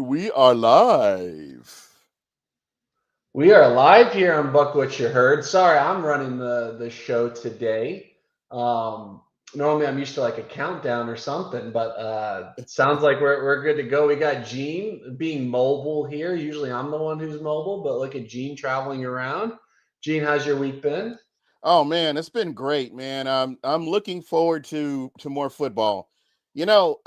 We are live. We are live here on Bucwhatyaheard. Sorry, I'm running the show today. Um, Normally, I'm used to like a countdown or something, but sounds like we're good to go. We got Gene being mobile here. Usually, I'm the one who's mobile, but look at Gene traveling around. Gene, how's your week been? Oh man, it's been great, man. I'm looking forward to more football. You know,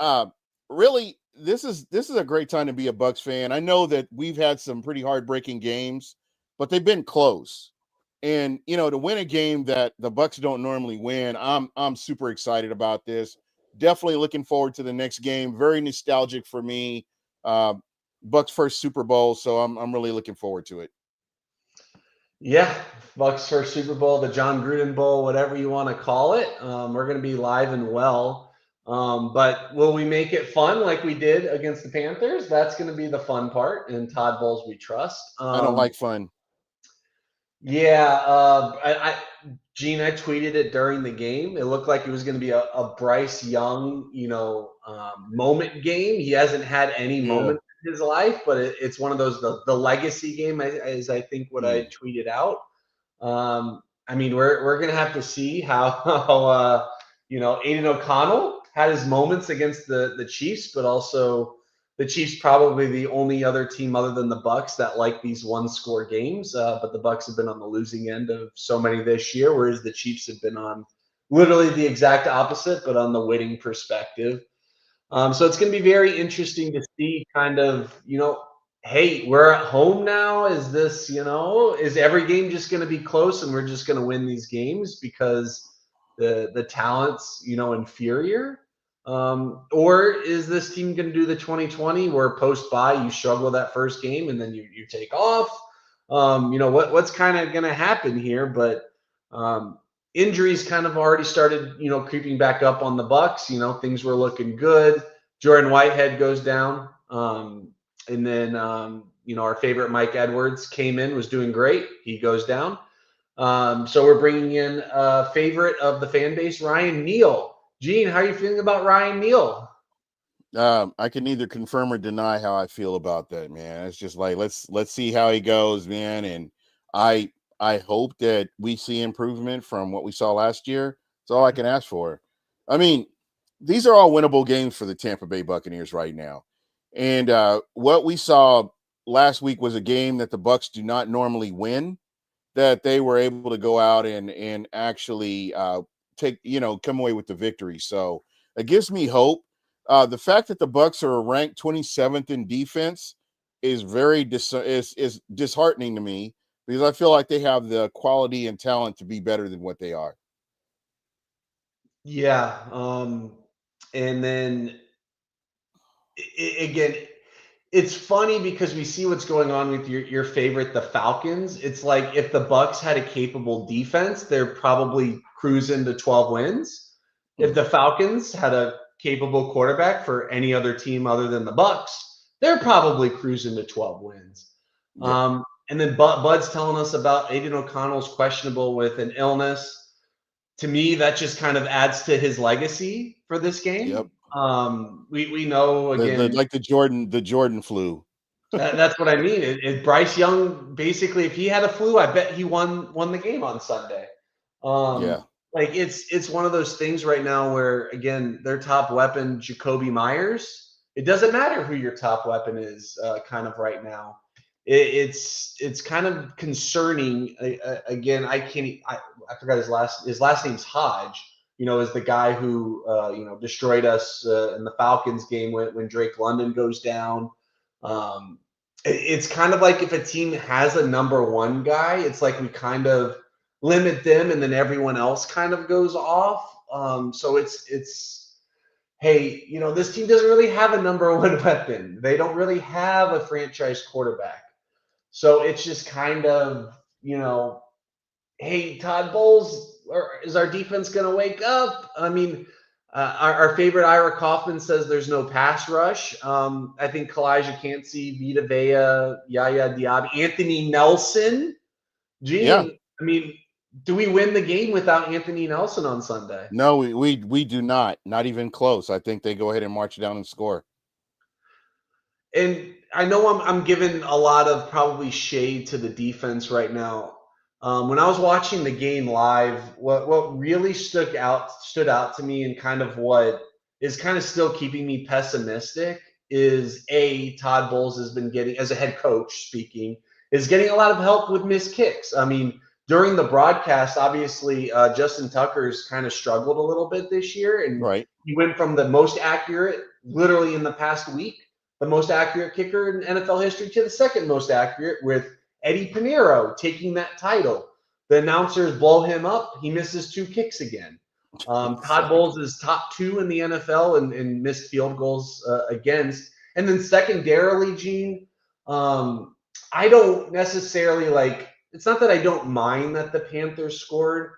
really, this is a great time to be a Bucks fan. I know that we've had some pretty heartbreaking games, but they've been close. And to win a game that the Bucks don't normally win, I'm super excited about this. Definitely looking forward to the next game. Very nostalgic for me. Uh, Bucks first Super Bowl, so I'm really looking forward to it. Yeah, Bucks first Super Bowl, the John Gruden Bowl, whatever you want to call it. We're going to be live and well. But will we make it fun like we did against the Panthers? That's going to be the fun part. And Todd Bowles, we trust. I don't like fun. Yeah, Gene, I tweeted it during the game. It looked like it was going to be a Bryce Young, moment game. He hasn't had any Yeah. moments in his life, but it's one of those the legacy game, as I think what I Mm. tweeted out. I mean, we're gonna have to see how Aiden O'Connell had his moments against the Chiefs, but also the Chiefs probably the only other team other than the Bucks that like these one score games. But the Bucks have been on the losing end of so many this year, whereas the Chiefs have been on literally the exact opposite, but on the winning perspective. So it's going to be very interesting to see kind of, hey, we're at home now. Is this, is every game just going to be close and we're just going to win these games because the talent's, inferior? Or is this team going to do the 2020 where post bye you struggle that first game and then you take off? What's kind of going to happen here? But um, injuries kind of already started, creeping back up on the Bucks. Things were looking good. Jordan Whitehead goes down, and then our favorite Mike Edwards came in, was doing great. He goes down. So we're bringing in a favorite of the fan base, Ryan Neal. Gene, how are you feeling about Ryan Neal? I can neither confirm or deny how I feel about that, man. It's just like let's see how he goes, man. And I I hope that we see improvement from what we saw last year. That's all I can ask for. I mean, these are all winnable games for the Tampa Bay Buccaneers right now. And what we saw last week was a game that the Bucks do not normally win. That they were able to go out and actually come away with the victory. So it gives me hope. The fact that the Bucks are ranked 27th in defense is is disheartening to me because I feel like they have the quality and talent to be better than what they are. Yeah. And then again, it's funny because we see what's going on with your favorite, the Falcons. It's like if the Bucks had a capable defense, they're probably cruising to 12 wins. If Mm. the Falcons had a capable quarterback for any other team other than the Bucks, they're probably cruising to 12 wins. Yep. And then Bud's telling us about Aiden O'Connell's questionable with an illness. To me, that just kind of adds to his legacy for this Yep. game. We know The again like the Jordan flu. that's what I mean. Bryce Young basically, if he had a flu, I bet he won the game on Sunday. Yeah. Like it's one of those things right now where again their top weapon, Jacoby Myers. It doesn't matter who your top weapon is, kind of right now. It's kind of concerning. Again, I forgot his last name's Hodge. Is the guy who destroyed us in the Falcons game when Drake London goes down. Um, it's kind of like if a team has a number one guy, it's like we kind of limit them, and then everyone else kind of goes off. So it's hey, this team doesn't really have a number one weapon. They don't really have a franchise quarterback. So it's just kind of hey, Todd Bowles, is our defense going to wake up? I mean, our favorite Ira Kaufman says there's no pass rush. I think Kalijah Cansey, Vita Vea, Yaya Diaby, Anthony Nelson. Yeah. Gene, I mean, do we win the game without Anthony Nelson on Sunday? No, we do not. Not even close. I think they go ahead and march down and score. And I know I'm giving a lot of probably shade to the defense right now. When I was watching the game live, what really stood out to me, and kind of what is kind of still keeping me pessimistic is Todd Bowles has been getting, as a head coach speaking, is getting a lot of help with missed kicks. I mean, during the broadcast, obviously Justin Tucker's kind of struggled a little bit this year, and Right. he went from the most accurate, literally in the past week, the most accurate kicker in NFL history, to the second most accurate, with Eddie Pinheiro taking that title. The announcers blow him up. He misses 2 kicks again. Todd Exactly. Bowles is top 2 in the NFL in missed field goals against. And then secondarily, Gene, I don't necessarily like. It's not that I don't mind that the Panthers scored.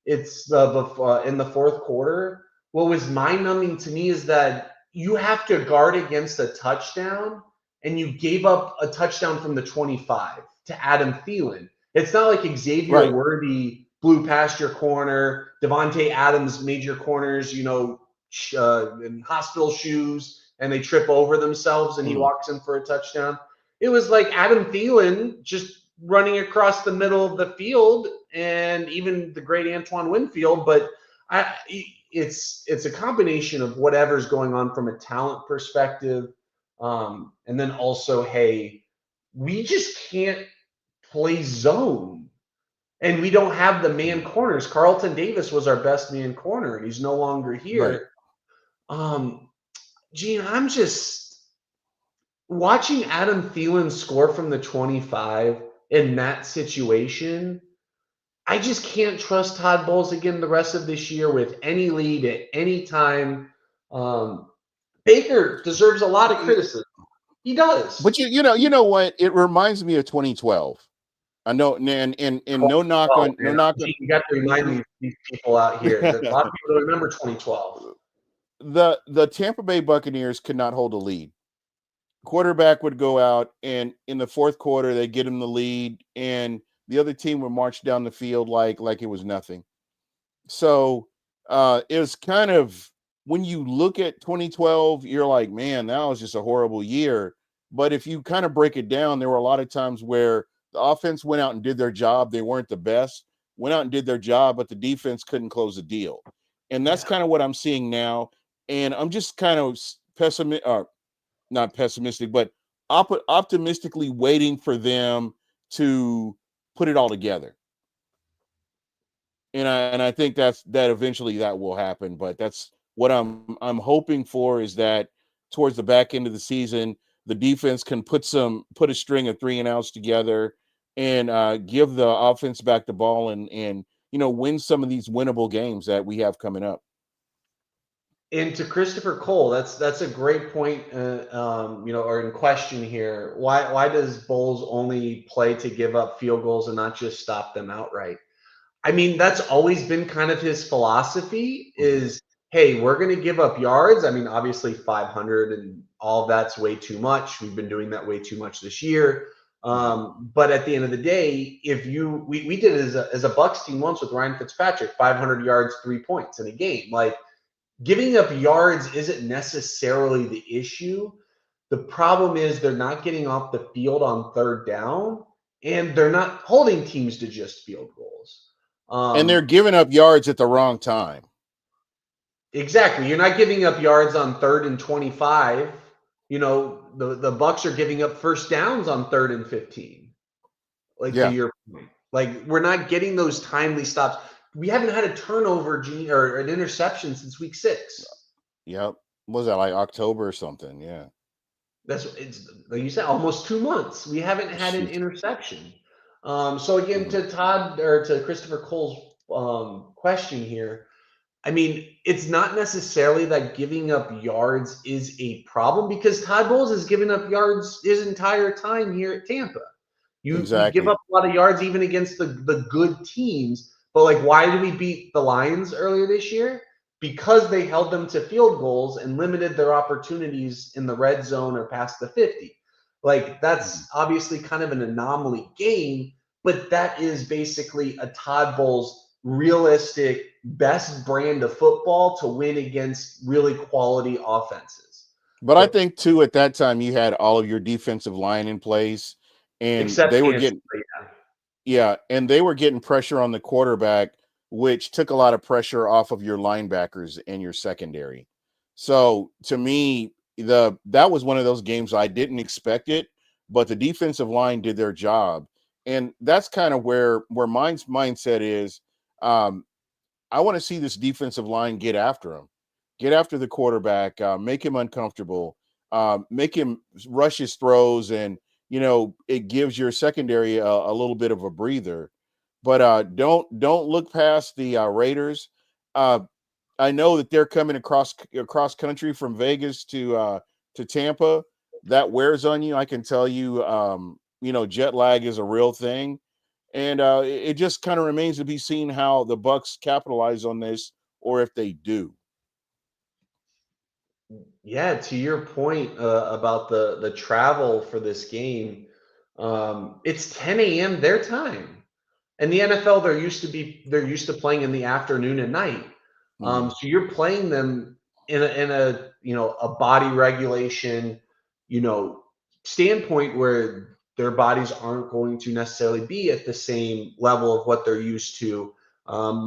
It's in the fourth quarter. What was mind-numbing to me is that you have to guard against a touchdown, and you gave up a touchdown from the 25 to Adam Thielen. It's not like Xavier Right. Worthy blew past your corner, Devontae Adams made your corners, in hospital shoes, and they trip over themselves, and he Mm. walks in for a touchdown. It was like Adam Thielen just running across the middle of the field, and even the great Antoine Winfield. But it's a combination of whatever's going on from a talent perspective, and then also, hey, we just can't play zone, and we don't have the man corners. Carlton Davis was our best man corner, and he's no longer Right. here. Um, Gene, I'm just watching Adam Thielen score from the 25 in that situation. I just can't trust Todd Bowles again the rest of this year with any lead at any time. Um, Baker deserves a lot of criticism. He does. But you know what? It reminds me of 2012. I know, and no knock 2012, on no man. knock Gene, on you got to remind these people out here that a lot of people don't remember 2012. the Tampa Bay Buccaneers could not hold a lead. Quarterback would go out, and in the fourth quarter they get him the lead, and the other team would march down the field like it was nothing. So it was kind of, when you look at 2012, you're like, man, that was just a horrible year. But if you kind of break it down, there were a lot of times where the offense went out and did their job. They weren't the best, went out and did their job, but the defense couldn't close the deal. And that's Yeah. kind of what I'm seeing now. And I'm just kind of pessimistic, not pessimistic, but optimistically waiting for them to put it all together. And I think that eventually that will happen. But that's what I'm hoping for, is that towards the back end of the season, the defense can put a string of 3-and-outs together, and give the offense back the ball, and win some of these winnable games that we have coming up. And to Christopher Cole, that's a great point, or in question here. Why does Bowles only play to give up field goals and not just stop them outright? I mean, that's always been kind of his philosophy Mhm. is, hey, we're going to give up yards. I mean, obviously 500 and all that's way too much. We've been doing that way too much this year. Mhm. But at the end of the day, we did it as a Bucs team once with Ryan Fitzpatrick, 500 yards, 3 points in a game. Like, giving up yards isn't necessarily the issue. The problem is they're not getting off the field on third down, and they're not holding teams to just field goals. And they're Um, giving up yards at the wrong time. exactly. You're not giving up yards on 3rd and 25. The Bucs are giving up first downs on 3rd and 15. Like, to Yeah. your point, like, we're not getting those timely stops. We haven't had a turnover, or an interception since week 6. Yep. Was that like October or something? Yeah. It's like you said, almost 2 months. We haven't had an Shoot. interception. So again, Mhm. to Todd, or to Christopher Cole's question here, I mean, it's not necessarily that giving up yards is a problem, because Todd Bowles has given up yards his entire time here at Tampa. We give Exactly. up a lot of yards even against the good teams. But like, why did we beat the Lions earlier this year? Because they held them to field goals and limited their opportunities in the red zone or past the 50. Like, Mhm. that's obviously kind of an anomaly game, but that is basically a Todd Bowles realistic best brand of football to win against really quality offenses. But I So think too at that time you had all of your defensive line in place, and except they were Kansas, getting yeah. yeah, and they were getting pressure on the quarterback, which took a lot of pressure off of your linebackers and your secondary. So to me, that was one of those games I didn't expect it, but the defensive line did their job, and that's kind of where mine's mindset is. Um, I want to see this defensive line get after him, get after the quarterback, make him uncomfortable, make him rush his throws, and it gives your secondary a little bit of a breather. But don't look past the Raiders. Uh, I know that they're coming across country from Vegas to Tampa. That wears on you. I can tell you. Jet lag is a real thing, and it just kind of remains to be seen how the Bucs capitalize on this, or if they do. Yeah, to your point about the travel for this game, it's 10 a.m. their time. And the NFL, they're used to playing in the afternoon and night. Mm, So you're playing them in a a body regulation, you know, standpoint where their bodies aren't going to necessarily be at the same level of what they're used to.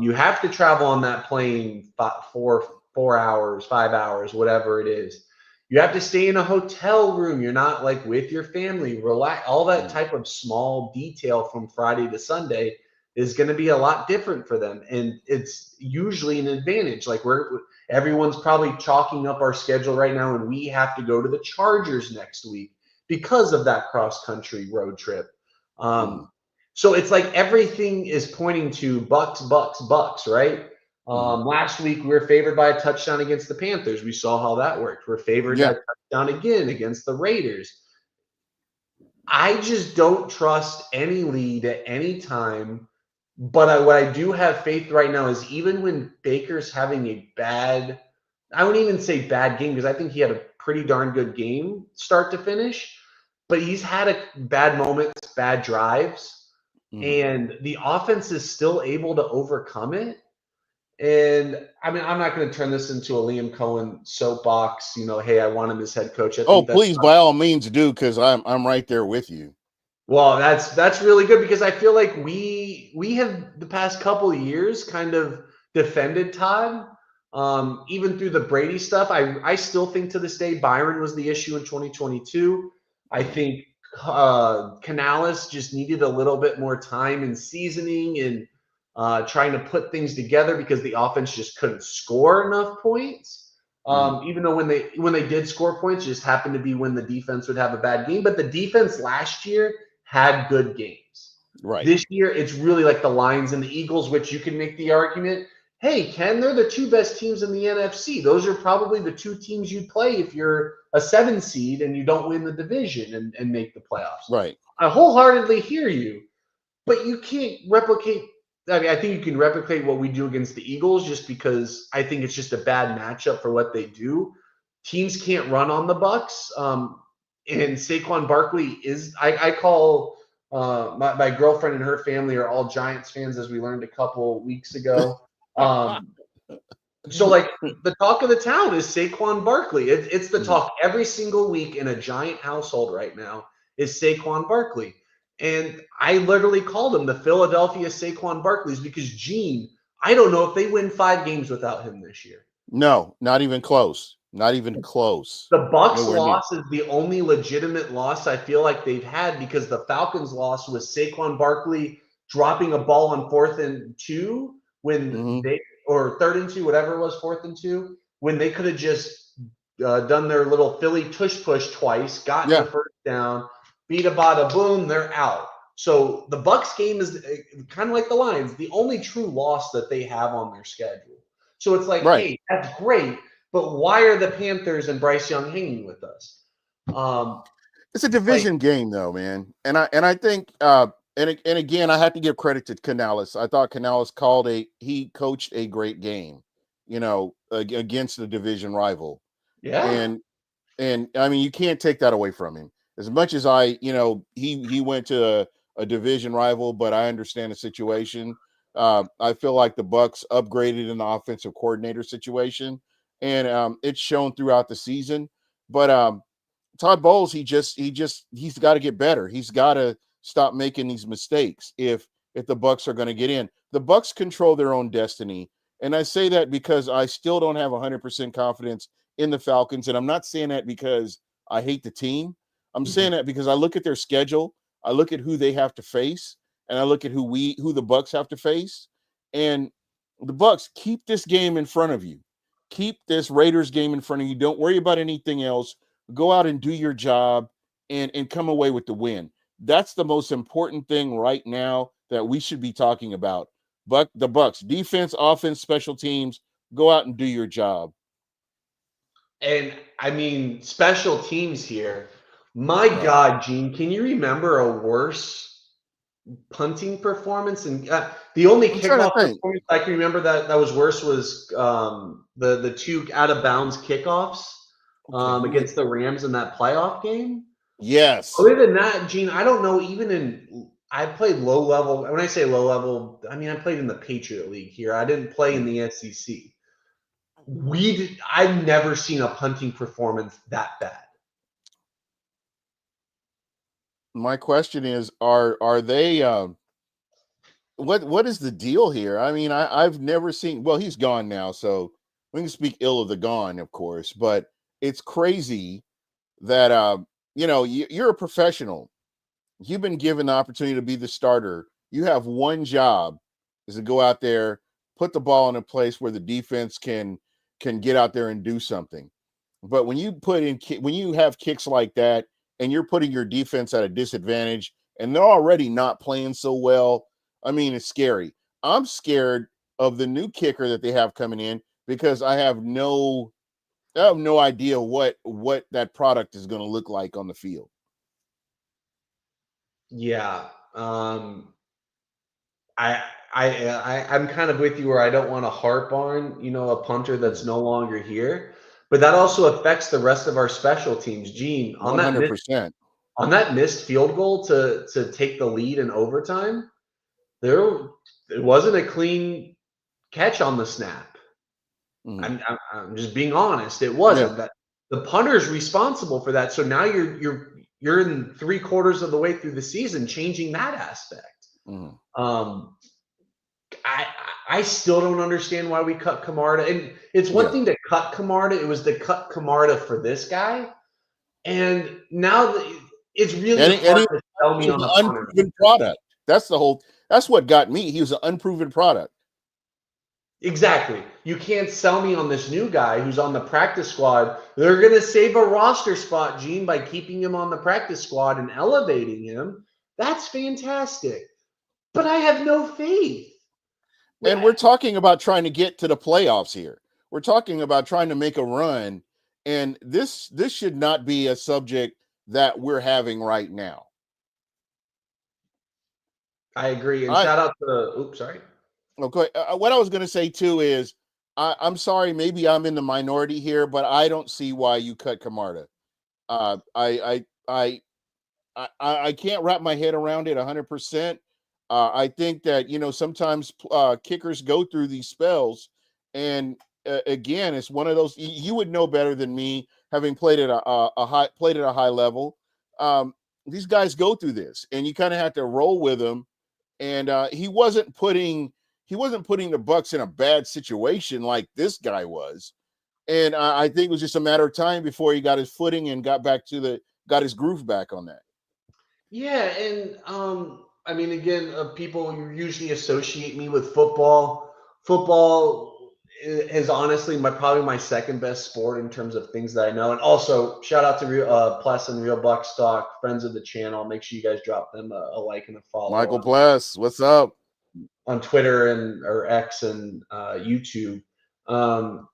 You have to travel on that plane 4 hours, 5 hours, whatever it is. You have to stay in a hotel room. You're not like with your family, relax. All that mm, type of small detail from Friday to Sunday is going to be a lot different for them, and it's usually an advantage. Like everyone's probably chalking up our schedule right now, and we have to go to the Chargers next week because of that cross country road trip. mm, So it's like everything is pointing to Bucks, Bucks, Bucks, right? mm. Last week we were favored by a touchdown against the Panthers. We saw how that worked. We're favored Yeah, that touchdown again against the Raiders. I just don't trust any lead at any time. But what I do have faith right now is even when Baker's having a bad, I wouldn't even say bad game because I think he had a pretty darn good game start to finish, but he's had bad moments, bad drives, mm. and the offense is still able to overcome it. And I mean, I'm not going to turn this into a Liam Cohen soapbox. Hey, I want him as head coach. I Oh, think that's please, by all means, do, because I'm right there with you. Well, that's really good because I feel like we have the past couple of years kind of defended Todd, even through the Brady stuff. I still think to this day Byron was the issue in 2022. I Mm, think Canales just needed a little bit more time and seasoning and trying to put things together because the offense just couldn't score enough points. mm. Even though when they did score points, it just happened to be when the defense would have a bad game. But the defense last year had good games. Right. This year, it's really like the Lions and the Eagles, which you can make the argument, hey, Ken, they're the two best teams in the NFC. Those are probably the two teams you'd play if you're a 7 seed and you don't win the division and make the playoffs. Right. I wholeheartedly hear you, but you can't replicate. I mean, I think you can replicate what we do against the Eagles just because I think it's just a bad matchup for what they do. Teams can't run on the Bucs. And Saquon Barkley is, I call my girlfriend and her family are all Giants fans, as we learned a couple weeks ago. Um, so, like, the talk of the town is Saquon Barkley. It's the Mm. talk every single week in a Giant household right now is Saquon Barkley. And I literally called him the Philadelphia Saquon Barkleys because, Gene, I don't know if they win 5 games without him this year. No, not even close. Not even close. The Bucks Nowhere near. loss is the only legitimate loss I feel like they've had because the Falcons loss was Saquon Barkley dropping a ball on 4th and 2 when Hmm. they or 3rd and 2, whatever it was, 4th and 2, when they could have just done their little Philly tush push twice, gotten the Yeah. first down, beat a bada boom, they're out. So the Bucks game is kind of like the Lions, the only true loss that they have on their schedule. So it's like, Right. hey, that's great, but why are the Panthers and Bryce Young hanging with us? Um, It's a like, division game, though, man. And I think and again, I have to give credit to Canales. I thought Canales he coached a great game, against the division rival. yeah, And I mean, you can't take that away from him. As much as he went to a division rival, but I understand the situation. I feel like the Bucks upgraded in the offensive coordinator situation, and it's shown throughout the season. But Todd Bowles, he's got to get better. He's got to stop making these mistakes if the Bucs are going to get in. The Bucs control their own destiny, and I say that because I still don't have 100% confidence in the Falcons, and I'm not saying that because I hate the team. I'm saying that because I look at their schedule, I look at who they have to face, and I look at who the Bucs have to face, and the Bucs keep this game in front of you. Keep this Raiders game in front of you. Don't worry about anything else. Go out and do your job and come away with the win. That's the most important thing right now that we should be talking about. But the Bucs, defense, offense, special teams, go out and do your job. And I mean, special teams here. My God, Gene, can you remember a worse punting performance? And the only I'm trying to kickoff think. performance I can remember that was worse was the two out of bounds kickoffs Okay, against the Rams in that playoff game. yes. Other than that, Gene, I don't know. I played low level. When I say low level, I mean I played in the Patriot League here. I didn't play in the SEC. I've never seen a punting performance that bad. My question is, are they what is the deal here? I mean, I've never seen, well, he's gone now, so we can speak ill of the gone, of course, but it's crazy that you're a professional. You've been given the opportunity to be the starter. You have one job, is to go out there, put the ball in a place where the defense can get out there and do something. But when you have kicks like that and you're putting your defense at a disadvantage and they're already not playing so well, I mean, it's scary. I'm scared of the new kicker that they have coming in because I have no idea what that product is going to look like on the field. Yeah. I'm kind of with you where I don't want to harp on, a punter that's no longer here, but that also affects the rest of our special teams. Gene, 100%. on that missed field goal to take the lead in overtime, it wasn't a clean catch on the snap. Mm-hmm. I'm just being honest. It Yeah. wasn't. That the punter is responsible for that. So now you're in 3/4 of the way through the season, changing that aspect. Mm-hmm. I still don't understand why we cut Camarda. And it's one thing to cut Camarda. It was to cut Camarda for this guy. And now it's really hard to sell me on the punter. Unproven product. That's what got me. He was an unproven product. Exactly. You can't sell me on this new guy who's on the practice squad. They're going to save a roster spot, Gene, by keeping him on the practice squad and elevating him. That's fantastic. But I have no faith. And we're talking about trying to get to the playoffs here. We're talking about trying to make a run. And this should not be a subject that we're having right now. I agree. And shout out to oops, sorry. Okay. What I was going to say too is I'm sorry, maybe I'm in the minority here, but I don't see why you cut Camarda. I can't wrap my head around it 100%. I think that sometimes kickers go through these spells, and again, it's one of those you would know better than me, having played at a high level. These guys go through this, and you kind of have to roll with them. And he wasn't putting the Bucs in a bad situation like this guy was. And I think it was just a matter of time before he got his footing and got his groove back on that. Yeah, and I mean, again, people usually associate me with football. Football is honestly probably my second best sport in terms of things that I know. And also, shout out to Pless and Real Buck Stock, friends of the channel. Make sure you guys drop them a like and a follow. Michael Pless, what's up? On Twitter or X and YouTube. But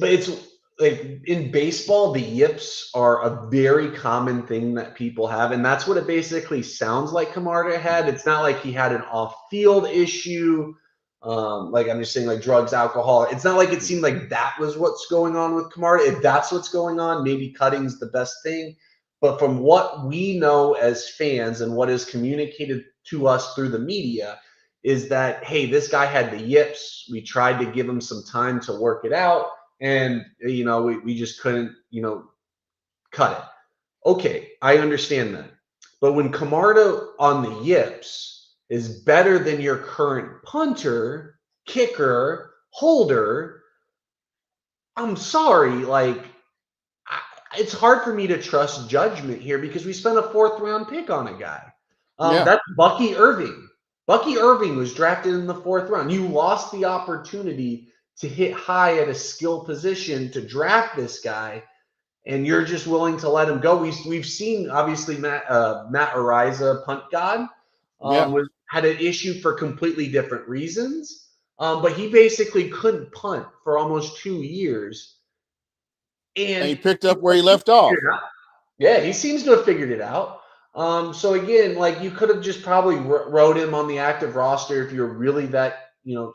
it's like in baseball, the yips are a very common thing that people have, and that's what it basically sounds like Camarda had. It's not like he had an off-field issue, like I'm just saying, like drugs, alcohol. It's not like it seemed like that was what's going on with Camarda. If that's what's going on, maybe cutting's the best thing. But from what we know as fans and what is communicated to us through the media is that, hey, this guy had the yips. We tried to give him some time to work it out. And, we just couldn't, cut it. Okay, I understand that. But when Camarda on the yips is better than your current punter, kicker, holder, I'm sorry, like it's hard for me to trust judgment here because we spent a 4th-round pick on a guy. Yeah. That's Bucky Irving. Bucky Irving was drafted in the 4th round. You lost the opportunity to hit high at a skill position to draft this guy, and you're just willing to let him go. We've seen obviously Matt Ariza, punt god, Yeah. had an issue for completely different reasons, but he basically couldn't punt for almost 2 years, And he and picked up where he left off. yeah, he seems to have figured it out. So again, like you could have just probably wrote him on the active roster if you're really that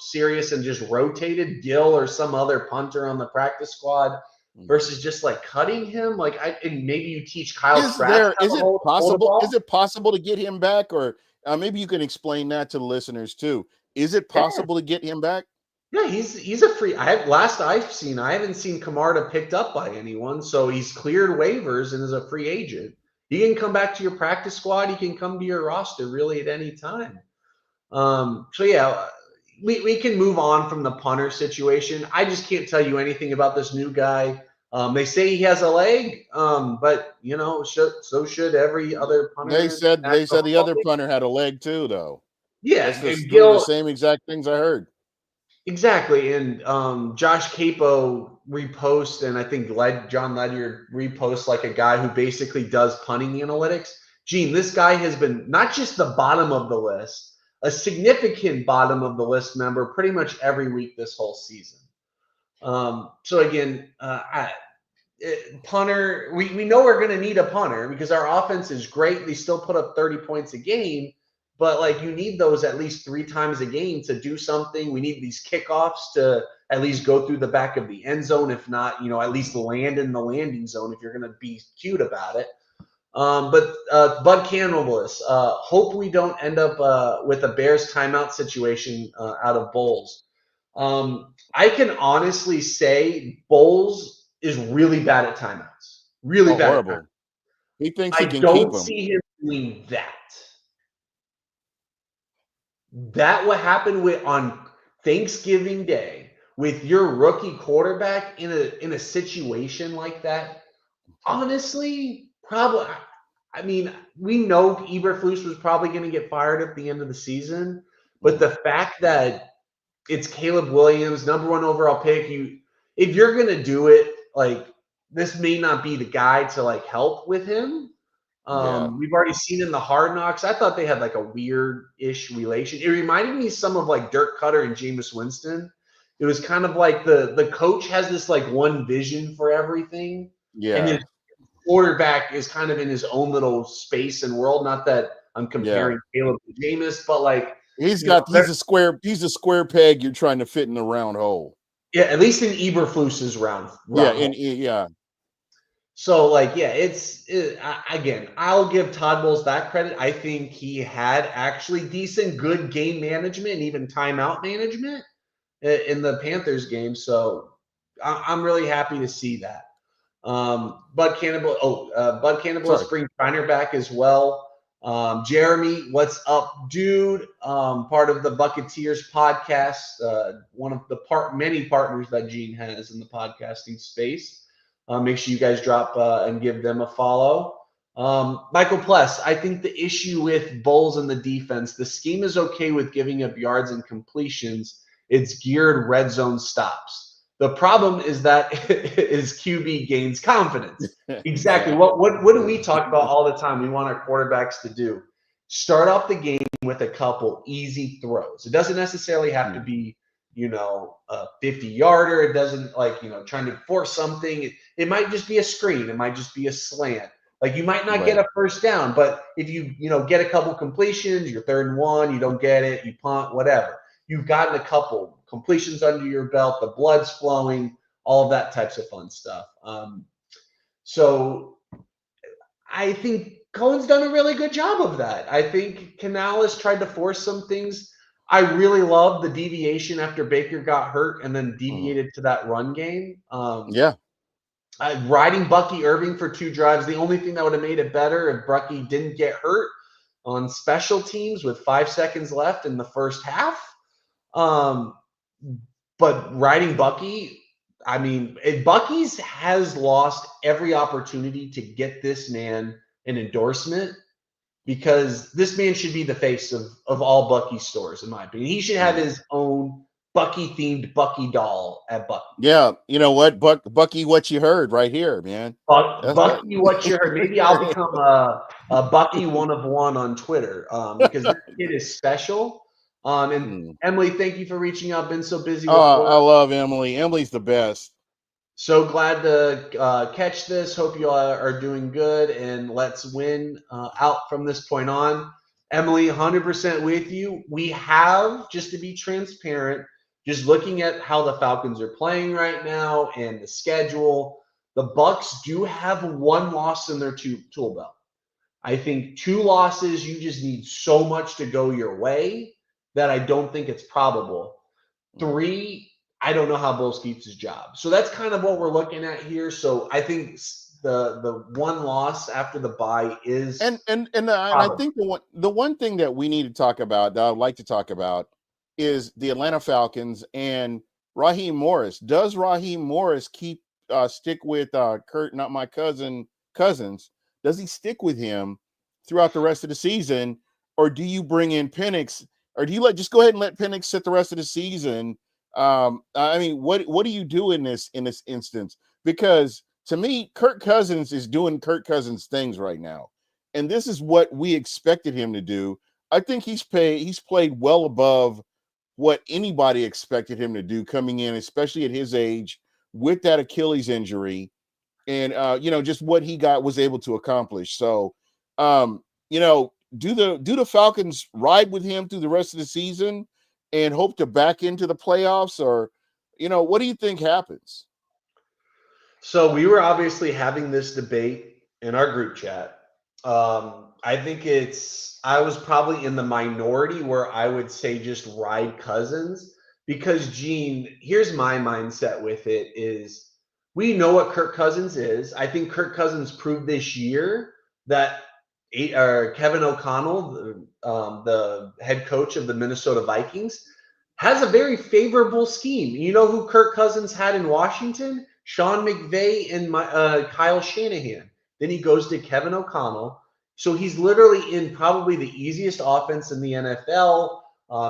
serious and just rotated Gill or some other punter on the practice squad versus just like cutting him. Like and maybe you teach Kyle Trask how Is to it hold a possible? ball. Is it possible to get him back, or maybe you can explain that to the listeners too? Is it Yeah, possible to get him back? yeah, he's a free. I haven't seen Camarda picked up by anyone, so he's cleared waivers and is a free agent. He can come back to your practice squad. He can come to your roster really at any time. So yeah, we can move on from the punter situation. I just can't tell you anything about this new guy. They say he has a leg, but so should every other punter They in the said National the Football other League. punter had a leg too, though. Yeah, and Those are the Gil. same exact things I heard. Exactly, and Josh Capo reposts, and I think John Ledyard reposts like a guy who basically does punting analytics. Gene, this guy has been not just the bottom of the list, a significant bottom of the list member pretty much every week this whole season. So again, punter, we know we're going to need a punter because our offense is great. They still put up 30 points a game, but like you need those at least 3 times a game to do something. We need these kickoffs to at least go through the back of the end zone, if not, at least land in the landing zone if you're going to be cute about it. But Bud Cannibalist, hope we don't end up with a Bears timeout situation out of Bowles. I can honestly say Bowles is really bad at timeouts. Really Oh, bad at timeouts. horrible! He thinks he I can keep don't him. see him doing that. That what happened on Thanksgiving Day with your rookie quarterback in a situation like that. Honestly, probably. I mean, we know Eberflus was probably going to get fired at the end of the season, but the fact that it's Caleb Williams, number 1 overall pick, if you're going to do it, like this may not be the guy to like help with him. Yeah, We've already seen in the Hard Knocks. I thought they had like a weird-ish relation. It reminded me some of like Dirk Cutter and Jameis Winston. It was kind of like the coach has this like one vision for everything, and his yeah, quarterback is kind of in his own little space and world. Not that I'm yeah. comparing Caleb to Jameis, but like He's a square peg you're trying to fit in a round hole. yeah, at least in Eberflus's round Yeah, hole. yeah, So like yeah, again, I'll give Todd Bowles that credit. I think he had actually decent, good game management and even timeout management in the Panthers game. So I'm really happy to see that. Bud Cannibal sorry. Spring Shiner back as well. Jeremy, what's up, dude? Part of the Bucketeers podcast, one of the many partners that Gene has in the podcasting space. Make sure you guys drop and give them a follow. Michael Pless, I think the issue with Bulls and the defense, the scheme is okay with giving up yards and completions. It's geared red zone stops. The problem is that his QB gains confidence. Exactly. Yeah, What do we talk about all the time? We want our quarterbacks to do. Start off the game with a couple easy throws. It doesn't necessarily have to be, a 50-yarder. It doesn't trying to force something. It might just be a screen. It might just be a slant. Like you might not get right. a first down, but if you get a couple completions, you're 3rd and 1, you don't get it, you punt, whatever. You've gotten a couple completions under your belt, the blood's flowing, all of that types of fun stuff. So I think Cohen's done a really good job of that. I think Canales tried to force some things. I really love the deviation after Baker got hurt and then deviated to that run game. Yeah, Riding Bucky Irving for 2 drives. The only thing that would have made it better if Bucky didn't get hurt on special teams with 5 seconds left in the first half. Um, but riding Bucky, I mean, Bucky's has lost every opportunity to get this man an endorsement because this man should be the face of all Bucky stores, in my opinion. He should have his own Bucky themed Bucky doll at Bucky's. Yeah, you know what, Bucky, what you heard right here, man. That's what. Bucky, what you heard? Maybe I'll become a Bucky one of one on Twitter because this kid is special. And Mm. Emily, thank you for reaching out. Been so busy with Oh, I work. love Emily. Emily's the best. So glad to catch this. Hope you all are doing good, and let's win out from this point on. Emily, 100% with you. We have, just to be transparent, just looking at how the Falcons are playing right now and the schedule, the Bucs do have one loss in their tool belt. I think 2 losses, you just need so much to go your way that I don't think it's probable. 3, I don't know how Bowles keeps his job. So that's kind of what we're looking at here. So I think the one loss after the bye is And I probable. think the one thing that we need to talk about, that I'd like to talk about, is the Atlanta Falcons and Raheem Morris. Does Raheem Morris stick with Kurt, not my Cousins? Does he stick with him throughout the rest of the season, or do you bring in Penix, or do you just go ahead and let Penix sit the rest of the season? I mean, what do you do in this instance? Because to me, Kirk Cousins is doing Kirk Cousins things right now, and this is what we expected him to do. I think he's played well above what anybody expected him to do coming in, especially at his age with that Achilles injury, and just what he was able to accomplish. So, do the Falcons ride with him through the rest of the season and hope to back into the playoffs, or what do you think happens? So we were obviously having this debate in our group chat. I think I was probably in the minority where I would say just ride Cousins because Gene, here's my mindset with it is we know what Kirk Cousins is. I think Kirk Cousins proved this year that Kevin O'Connell, the head coach of the Minnesota Vikings, has a very favorable scheme. You know who Kirk Cousins had in Washington? Sean McVay and Kyle Shanahan. Then he goes to Kevin O'Connell. So he's literally in probably the easiest offense in the NFL.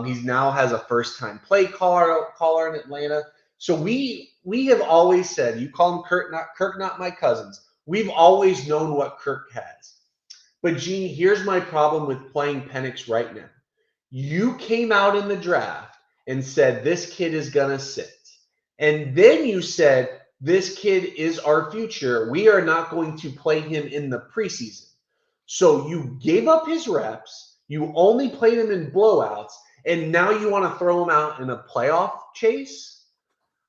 He's now has a first-time play caller in Atlanta. So we have always said, you call him Kirk, not my Cousins. We've always known what Kirk has. But Gene, here's my problem with playing Penix right now. You came out in the draft and said this kid is gonna sit. And then you said, this kid is our future. We are not going to play him in the preseason. So you gave up his reps. You only played him in blowouts. And now you want to throw him out in a playoff chase?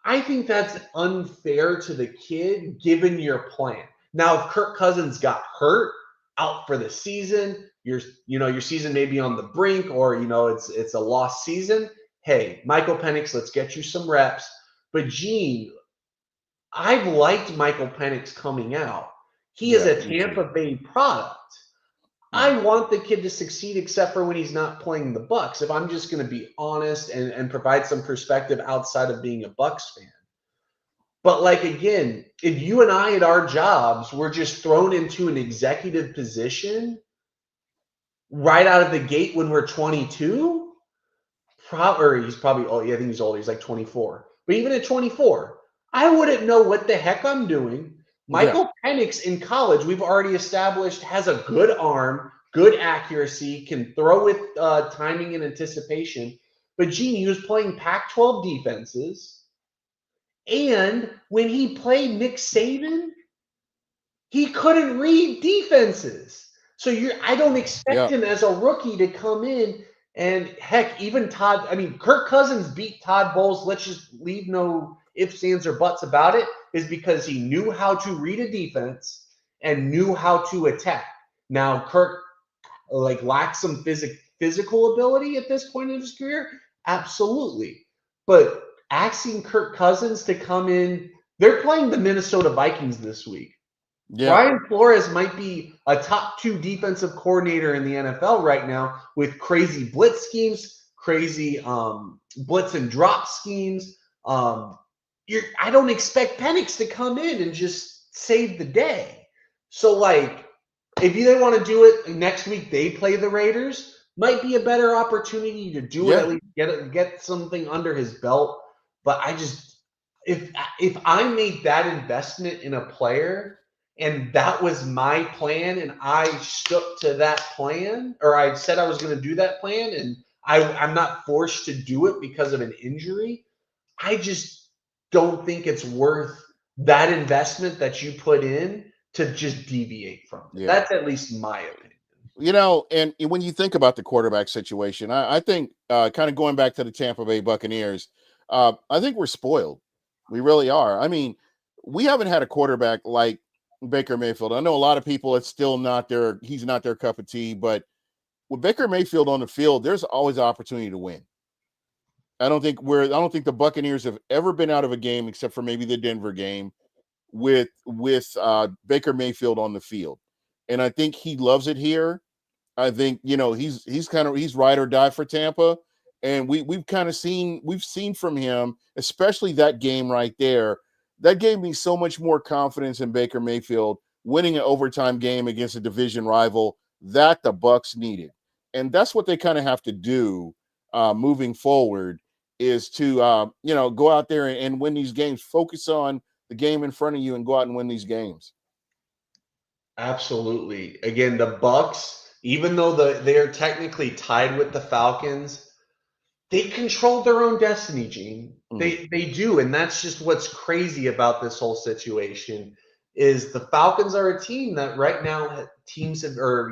I think that's unfair to the kid given your plan. Now, if Kirk Cousins got hurt out for the season, your season may be on the brink, or it's a lost season. Hey, Michael Penix, let's get you some reps. But Gene, I've liked Michael Penix coming out. He is Yeah, a me too. Tampa Bay product. I want the kid to succeed, except for when he's not playing the Bucs. If I'm just going to be honest and provide some perspective outside of being a Bucs fan. But like again, if you and I at our jobs were just thrown into an executive position right out of the gate when we're 22, or he's probably oh yeah, I think he's older. He's like 24. But even at 24, I wouldn't know what the heck I'm doing. Yeah, Michael Penix in college, we've already established, has a good arm, good accuracy, can throw with timing and anticipation. But Gene, he was playing Pac-12 defenses, and when he played Nick Saban, he couldn't read defenses. So I don't expect yeah, him as a rookie to come in and heck, even Kirk Cousins beat Todd Bowles. Let's just leave no ifs, ands, or buts about it, is because he knew how to read a defense and knew how to attack. Now, Kirk lacks some physical ability at this point in his career, absolutely. But asking Kirk Cousins to come in They're playing the Minnesota Vikings this week. Yeah. Brian Flores might be a top 2 defensive coordinator in the NFL right now with crazy blitz schemes, crazy blitz and drop schemes. I don't expect Penix to come in and just save the day. So, like, if they want to do it next week, they play the Raiders. Might be a better opportunity to do it, Yeah. at least get something under his belt. But I just, if I made that investment in a player and that was my plan and I stuck to that plan, or I said I was going to do that plan, and I'm not forced to do it because of an injury, I just don't think it's worth that investment that you put in to just deviate from it. Yeah. That's at least my opinion. And when you think about the quarterback situation, I think kind of going back to the Tampa Bay Buccaneers, I think we're spoiled. We really are. I mean, we haven't had a quarterback like Baker Mayfield. I know a lot of people, it's still not he's not their cup of tea, but with Baker Mayfield on the field, there's always an opportunity to win. I don't think the Buccaneers have ever been out of a game except for maybe the Denver game with Baker Mayfield on the field. And I think he loves it here. I think he's ride or die for Tampa, and we've seen from him, especially that game right there. That gave me so much more confidence in Baker Mayfield winning an overtime game against a division rival that the Bucs needed, and that's what they kind of have to do moving forward is to go out there and win these games. Focus on the game in front of you and go out and win these games. Absolutely. Again, the Bucs, even though they are technically tied with the Falcons, they control their own destiny, Gene. Mhm. They do, and that's just what's crazy about this whole situation. Is the Falcons are a team that right now teams have, or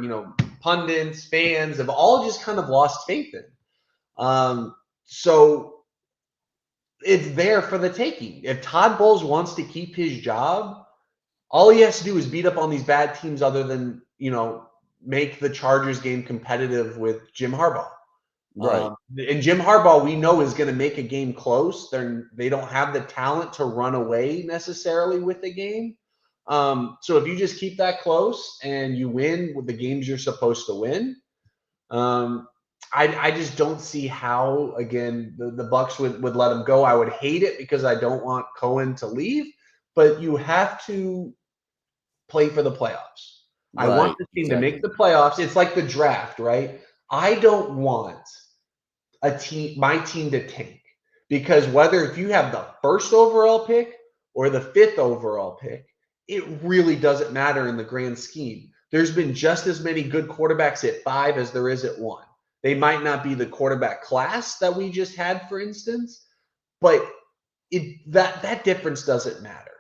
pundits, fans have all just kind of lost faith in. So it's there for the taking. If Todd Bowles wants to keep his job, all he has to do is beat up on these bad teams other than, make the Chargers game competitive with Jim Harbaugh. Right, And Jim Harbaugh, we know, is going to make a game close. They don't have the talent to run away necessarily with the game. So if you just keep that close and you win with the games you're supposed to win, um, I just don't see how, again, the Bucs would let him go. I would hate it because I don't want Cohen to leave, but you have to play for the playoffs. I want right, the team to make exactly. the playoffs. It's like the draft, right? I don't want my team to tank, because whether if you have the first overall pick or the fifth overall pick, it really doesn't matter in the grand scheme. There's been just as many good quarterbacks at 5 as there is at 1. They might not be the quarterback class that we just had, for instance, but that difference doesn't matter.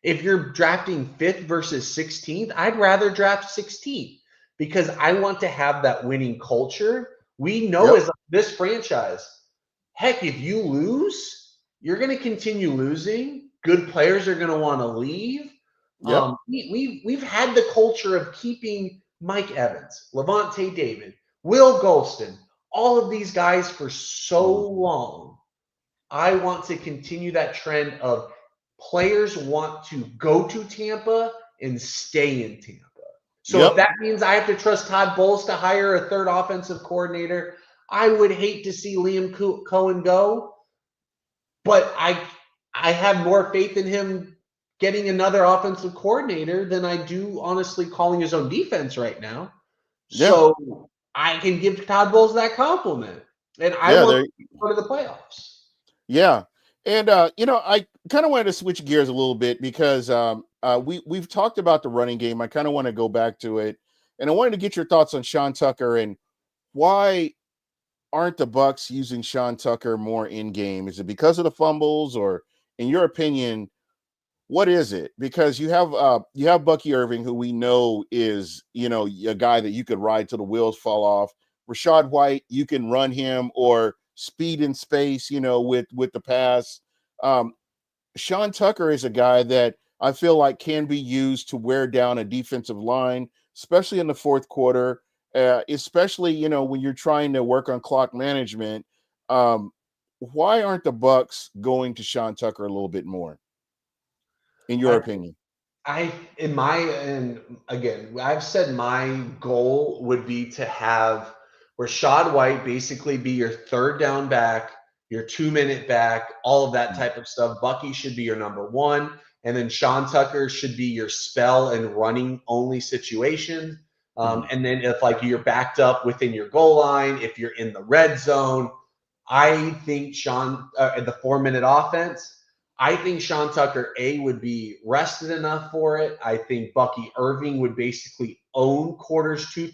If you're drafting 5th versus 16th, I'd rather draft 16th because I want to have that winning culture. We know Yep, as this franchise, heck, if you lose, you're going to continue losing. Good players are going to want to leave. yep, We've had the culture of keeping Mike Evans, Levante David, Will Golston, all of these guys for so mhm, long. I want to continue that trend of players want to go to Tampa and stay in Tampa. So if yep, that means I have to trust Todd Bowles to hire a third offensive coordinator, I would hate to see Liam Cohen go, but I have more faith in him getting another offensive coordinator than I do honestly calling his own defense right now. yeah, So I can give Todd Bowles that compliment, and I yeah. want There, to go to the playoffs. yeah, and I kind of wanted to switch gears a little bit because we've talked about the running game. I kind of want to go back to it, and I wanted to get your thoughts on Sean Tucker and why aren't the Bucs using Sean Tucker more in game? Is it because of the fumbles, or in your opinion, what is it? Because you have Bucky Irving, who we know is a guy that you could ride till the wheels fall off. Rashad White, you can run him or speed in space, with the pass. Um, Sean Tucker is a guy that I feel like can be used to wear down a defensive line, especially in the fourth quarter. Especially when you're trying to work on clock management. Why aren't the Bucs going to Sean Tucker a little bit more? in your opinion? And again, I've said my goal would be to have Rashad White basically be your third down back, your 2 minute back, all of that Mm, type of stuff. Bucky should be your number one, and then Sean Tucker should be your spell and running only situation. mm, And then if like you're backed up within your goal line, if you're in the red zone, I think the 4 minute offense. I think Sean Tucker would be rested enough for it. I think Bucky Irving would basically own quarters to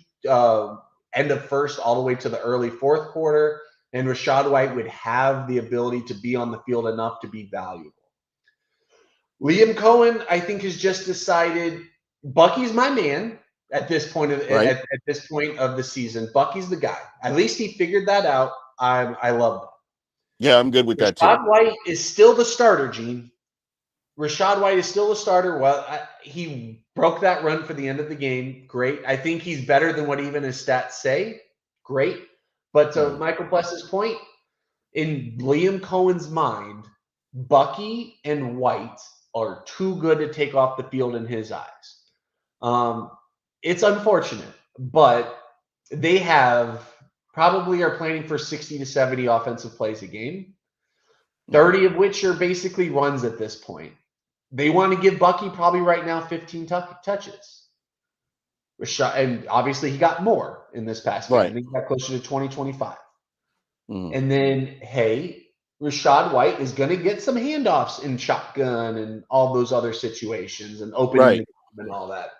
end of first all the way to the early fourth quarter, and Rashad White would have the ability to be on the field enough to be valuable. Liam Cohen, I think, has just decided Bucky's my man at this point right. at this point of the season. Bucky's the guy. At least he figured that out. I love that. Yeah, I'm good with that too. Rashad White is still the starter, Gene. Rashad White is still the starter. Well, he broke that run for the end of the game. Great. I think he's better than what even his stats say. Great. But to Mm, Michael Pless's point, in Liam Cohen's mind, Bucky and White are too good to take off the field in his eyes. Um, it's unfortunate, but they probably are planning for 60 to 70 offensive plays a game. mm, 30 of which are basically runs at this point. They want to give Bucky probably right now 15 touches. And obviously he got more in this past game. I right. think he got closer to 20, 25. Mm, And then, hey, Rashad White is going to get some handoffs in shotgun and all those other situations and opening the right. game and all that.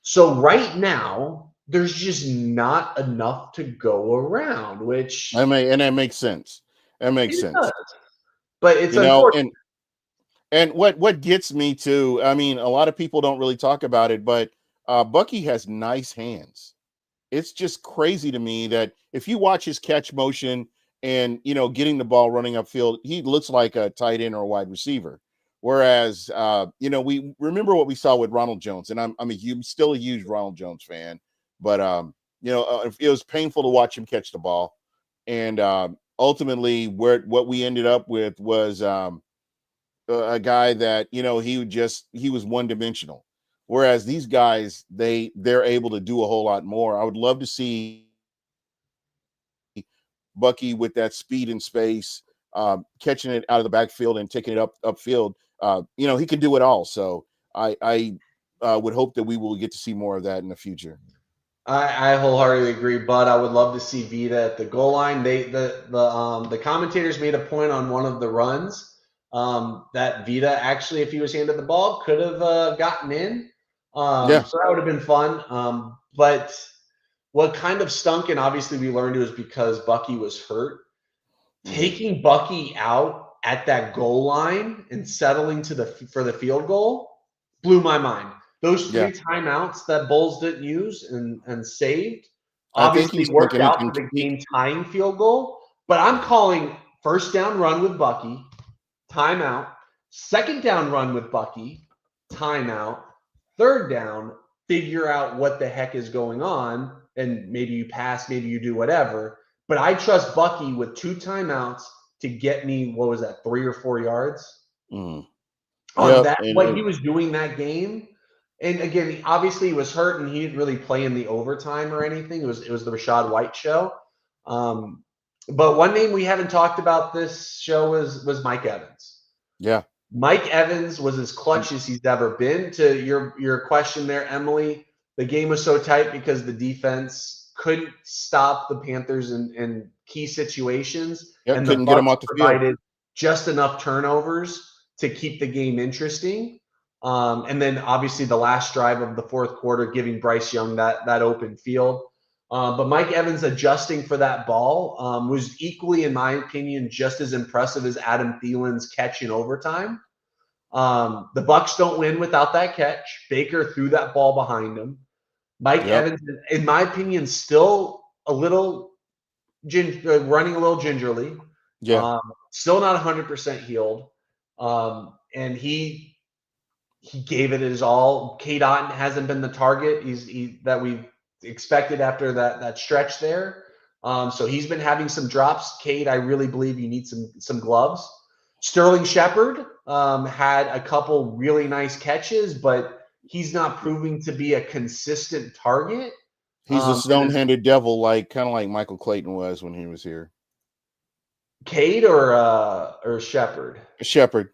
So right now, there's just not enough to go around, which And that makes sense. That makes it does. sense. But it's You know, unfortunate. and what gets me too, I mean, a lot of people don't really talk about it, but Bucky has nice hands. It's just crazy to me that if you watch his catch motion and getting the ball running upfield, he looks like a tight end or a wide receiver. Whereas we remember what we saw with Ronald Jones, and still a huge Ronald Jones fan, but it was painful to watch him catch the ball, and ultimately what we ended up with was a guy that he was one dimensional. Whereas these guys, they're able to do a whole lot more. I would love to see Bucky with that speed and space, catching it out of the backfield and taking it upfield. He can do it all. So I would hope that we will get to see more of that in the future. I wholeheartedly agree, but I would love to see Vita at the goal line. The commentators made a point on one of the runs that Vita actually, if he was handed the ball, could have gotten in. Yeah, So that would have been fun. But what kind of stunk, and obviously we learned it was because Bucky was hurt. mm-hmm. Taking Bucky out at that goal line and settling for the field goal blew my mind. Those Yeah. three timeouts that Bulls didn't use and saved I think obviously he's worked thinking he out can. for the game tying field goal. But I'm calling first down run with Bucky, timeout, second down run with Bucky, timeout, third down, figure out what the heck is going on, and maybe you pass, maybe you do whatever. But I trust Bucky with two timeouts to get me, what was that, 3 or 4 yards Mm, on yep. that, what he was doing that game. And again, obviously he was hurt and he didn't really play in the overtime or anything. It was the Rashad White show. But one name we haven't talked about this show was Mike Evans. Yeah. Mike Evans was as clutch as he's ever been. To your question there, Emily, the game was so tight because the defense couldn't stop the Panthers in key situations, Yep. and the Couldn't get him Bucs off the field. provided just enough turnovers to keep the game interesting. And then obviously the last drive of the fourth quarter, giving Bryce Young that open field. But Mike Evans adjusting for that ball was equally, in my opinion, just as impressive as Adam Thielen's catch in overtime. The Bucs don't win without that catch. Baker threw that ball behind him. Mike Yep. Evans, in my opinion, still a little running a little gingerly. Yeah. Still not 100% healed. And he gave it his all. Cade Otton hasn't been the target that we expected after that stretch there. So he's been having some drops. Cade, I really believe you need some gloves. Sterling Shepard had a couple really nice catches, but he's not proving to be a consistent target. He's a And then stone-handed devil, like kind of like Michael Clayton was when he was here. Cade or Shepard. Shepard,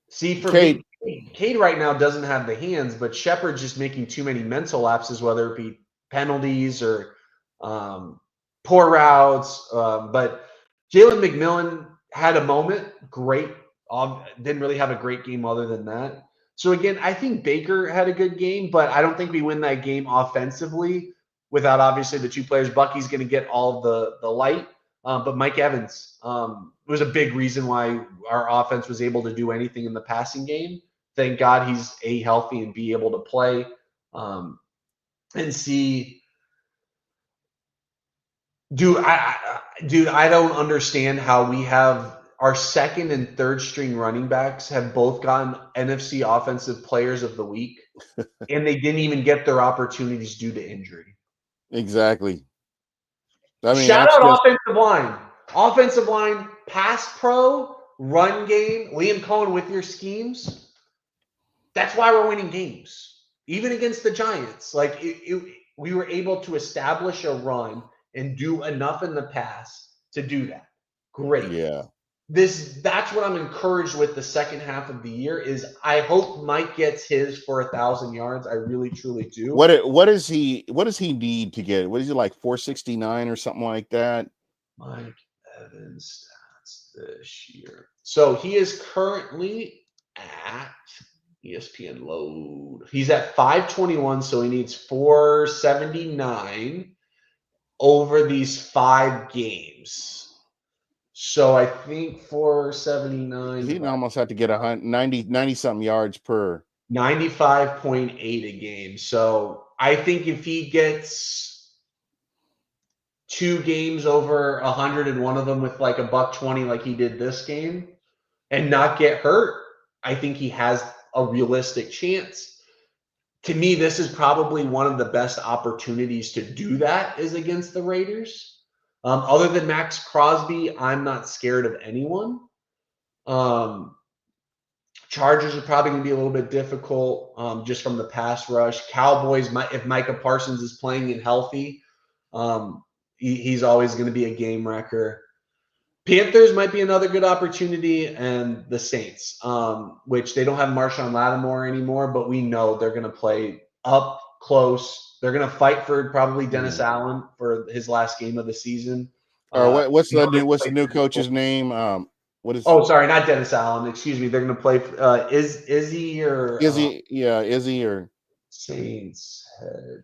See, for Cade, me, Cade right now doesn't have the hands, but Shepard's just making too many mental lapses, whether it be penalties or um, poor routes. But Jalen McMillan had a moment, great. Didn't really have a great game other than that. So again, I think Baker had a good game, but I don't think we win that game offensively without obviously the two players. Bucky's going to get all of the light. But Mike Evans was a big reason why our offense was able to do anything in the passing game. Thank God he's A, healthy, and B, able to play. And C, dude, I don't understand how we have our second and third string running backs have both gotten NFC Offensive Players of the Week, and they didn't even get their opportunities due to injury. exactly. I mean, Shout that's out just offensive line. Offensive line, pass pro, run game, Liam Cohen with your schemes. That's why we're winning games. Even against the Giants. Like we were able to establish a run and do enough in the pass to do that. Great. yeah. That's what I'm encouraged with the second half of the year is I hope Mike gets his for 1,000 yards. I really truly do. What does he need to get? What is he like 469 or something like that? Mike Evans stats this year. So he is currently at ESPN load. He's at 521, so he needs 479 over these 5 games. So I think 479 He almost had to get 90 something yards per 95.8 a game. So I think if he gets 2 games over 100 and one of them with like a $120 like he did this game and not get hurt, I think he has a realistic chance. To me, this is probably one of the best opportunities to do that is against the Raiders. Other than Max Crosby, I'm not scared of anyone. Chargers are probably going to be a little bit difficult just from the pass rush. Cowboys, if Micah Parsons is playing and healthy, he's always going to be a game wrecker. Panthers might be another good opportunity, and the Saints, which they don't have Marshawn Lattimore anymore, but we know they're going to play up close. They're going to fight for probably Dennis Allen for his last game of the season. or what's the new coach's name? What is Oh, sorry, not Dennis Allen. Excuse me. They're going to play Izzy or Izzy? Yeah, Izzy or Saints head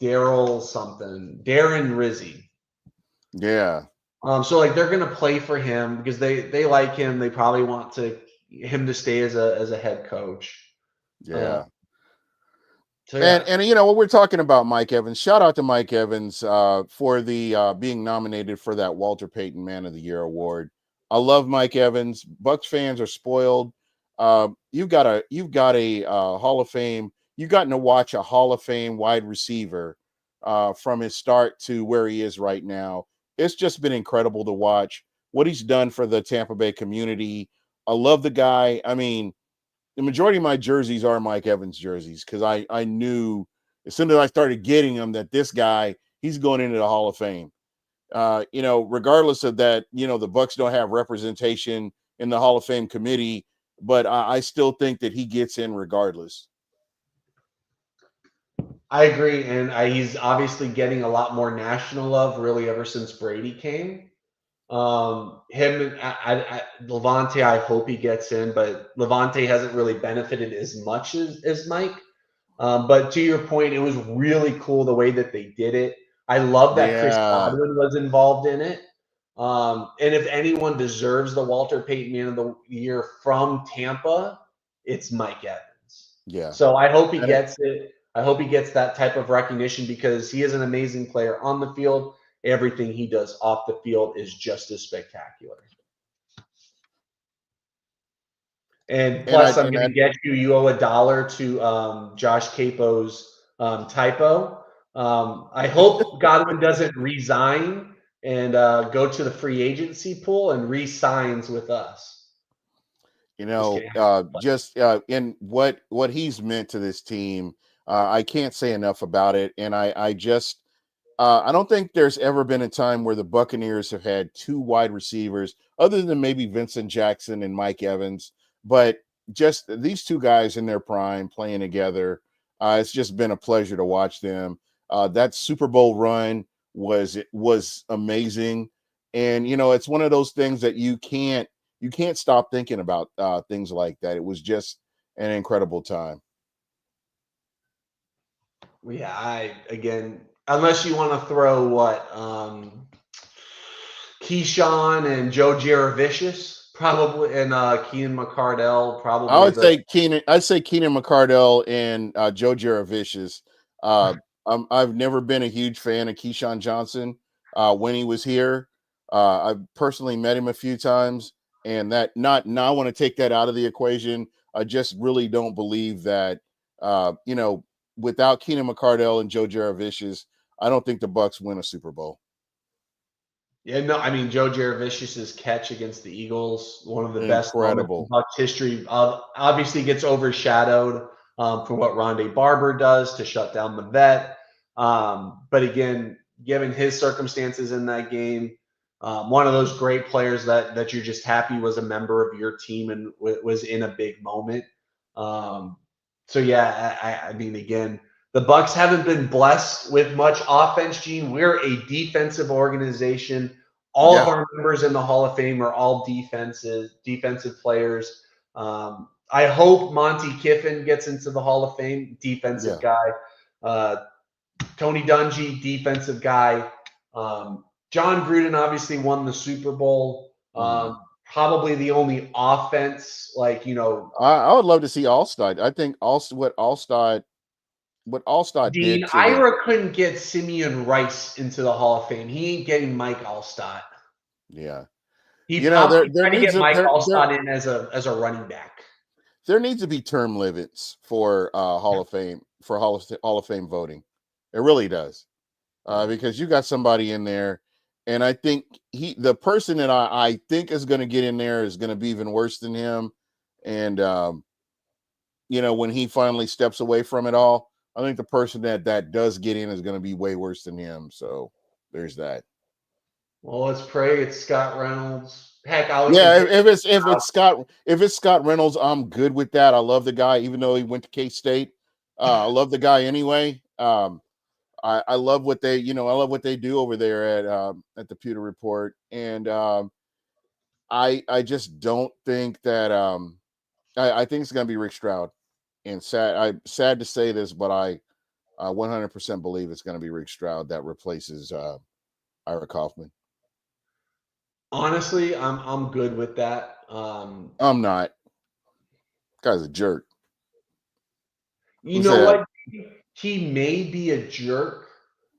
Daryl something. Darren Rizzi. yeah. So like they're gonna play for him because they like him. They probably want him to stay as a head coach. Yeah. So yeah. And you know what we're talking about, Mike Evans. Shout out to Mike Evans for the being nominated for that Walter Payton Man of the Year award. I love Mike Evans. Bucs fans are spoiled. You've got a Hall of Fame. You've gotten to watch a Hall of Fame wide receiver from his start to where he is right now. It's just been incredible to watch what he's done for the Tampa Bay community. I love the guy. I mean, the majority of my jerseys are Mike Evans jerseys because I knew as soon as I started getting them that this guy, he's going into the Hall of Fame. You know, regardless of that, you know, the Bucs don't have representation in the Hall of Fame committee, but I still think that he gets in regardless. I agree, and he's obviously getting a lot more national love really ever since Brady came. Him and Levante, I hope he gets in, but Levante hasn't really benefited as much as Mike. But to your point, it was really cool the way that they did it. I love that Chris Yeah. Godwin was involved in it. And if anyone deserves the Walter Payton Man of the Year from Tampa, it's Mike Evans. Yeah. So I hope he gets it. I hope he gets that type of recognition because he is an amazing player on the field. Everything he does off the field is just as spectacular. And plus, I'm going to get you. You owe $1 to Josh Capo's typo. I hope Godwin doesn't resign and go to the free agency pool and re-signs with us. Just kidding. Just in what he's meant to this team. I can't say enough about it, and I don't think there's ever been a time where the Buccaneers have had two wide receivers, other than maybe Vincent Jackson and Mike Evans, but just these two guys in their prime playing together. It's just been a pleasure to watch them. That Super Bowl run was amazing, and it's one of those things that you can't stop thinking about things like that. It was just an incredible time. Yeah, again, unless you want to throw what Keyshawn and Joe Giravicious, probably, and Keenan McCardell, I probably would the. say Keenan. I'd say Keenan McCardell and Joe Giravicious. Uh, I've never been a huge fan of Keyshawn Johnson when he was here. I've personally met him a few times, and that not now. I want to take that out of the equation. I just really don't believe that. Without Keenan McCardell and Joe Giravicious, I don't think the Bucs win a Super Bowl. Yeah, no, I mean Joe Giravicious's catch against the Eagles, one of the best moments in Incredible. Bucs history. Obviously, gets overshadowed for what Rondé Barber does to shut down the vet. But again, given his circumstances in that game, one of those great players that you're just happy was a member of your team and was in a big moment. So yeah, I mean, again, the Bucs haven't been blessed with much offense, Gene. We're a defensive organization. All of Yeah, our members in the Hall of Fame are all defensive players. I hope Monty Kiffin gets into the Hall of Fame, defensive yeah. guy. Uh, Tony Dungy, defensive guy. John Gruden obviously won the Super Bowl. Mhm. Probably the only offense, I would love to see Allstott. I think also what Allstott Dean, did to the Ira couldn't get Simeon Rice into the Hall of Fame. He ain't getting Mike Allstott. yeah. He There probably there tried to needs get a Mike there Allstott in as a running back. there needs to be term limits for Hall of Fame voting. It really does. Because you got somebody in there, and I think the person that I think is going to get in there is going to be even worse than him. And when he finally steps away from it all, I think the person that does get in is going to be way worse than him. So there's that. Well, let's pray it's Scott Reynolds. Heck, I would Yeah, compare. if it's Scott Reynolds, I'm good with that. I love the guy, even though he went to K-State. I love the guy anyway. I love what they do over there at the Pewter Report, and I just don't think that I think it's going to be Rick Stroud. And I'm sad to say this, but I 100% believe it's going to be Rick Stroud that replaces Ira Kaufman. Honestly, I'm good with that. I'm not. Guy's a jerk. You Who's know that? what? He may be a jerk,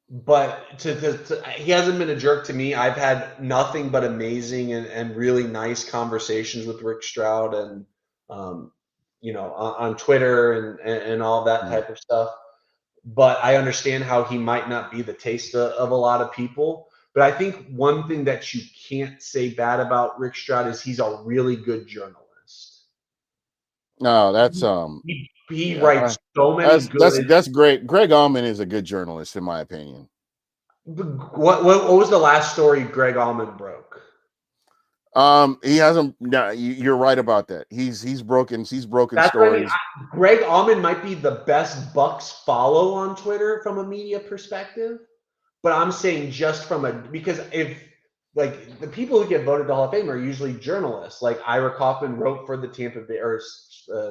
but he hasn't been a jerk to me. I've had nothing but amazing and really nice conversations with Rick Stroud and um, on Twitter and all that Hmm. type of stuff. But I understand how he might not be the taste of a lot of people. But I think one thing that you can't say bad about Rick Stroud is he's a really good journalist. No, that's He yeah. writes so many good. That's great. Greg Allman is a good journalist, in my opinion. What was the last story Greg Allman broke? He hasn't. No, you're right about that. He's broken That's what I mean. stories. Greg Allman might be the best Bucks follow on Twitter from a media perspective, but I'm saying just from because if like the people who get voted to Hall of Fame are usually journalists. Like Ira Kaufman wrote for the Tampa Bay or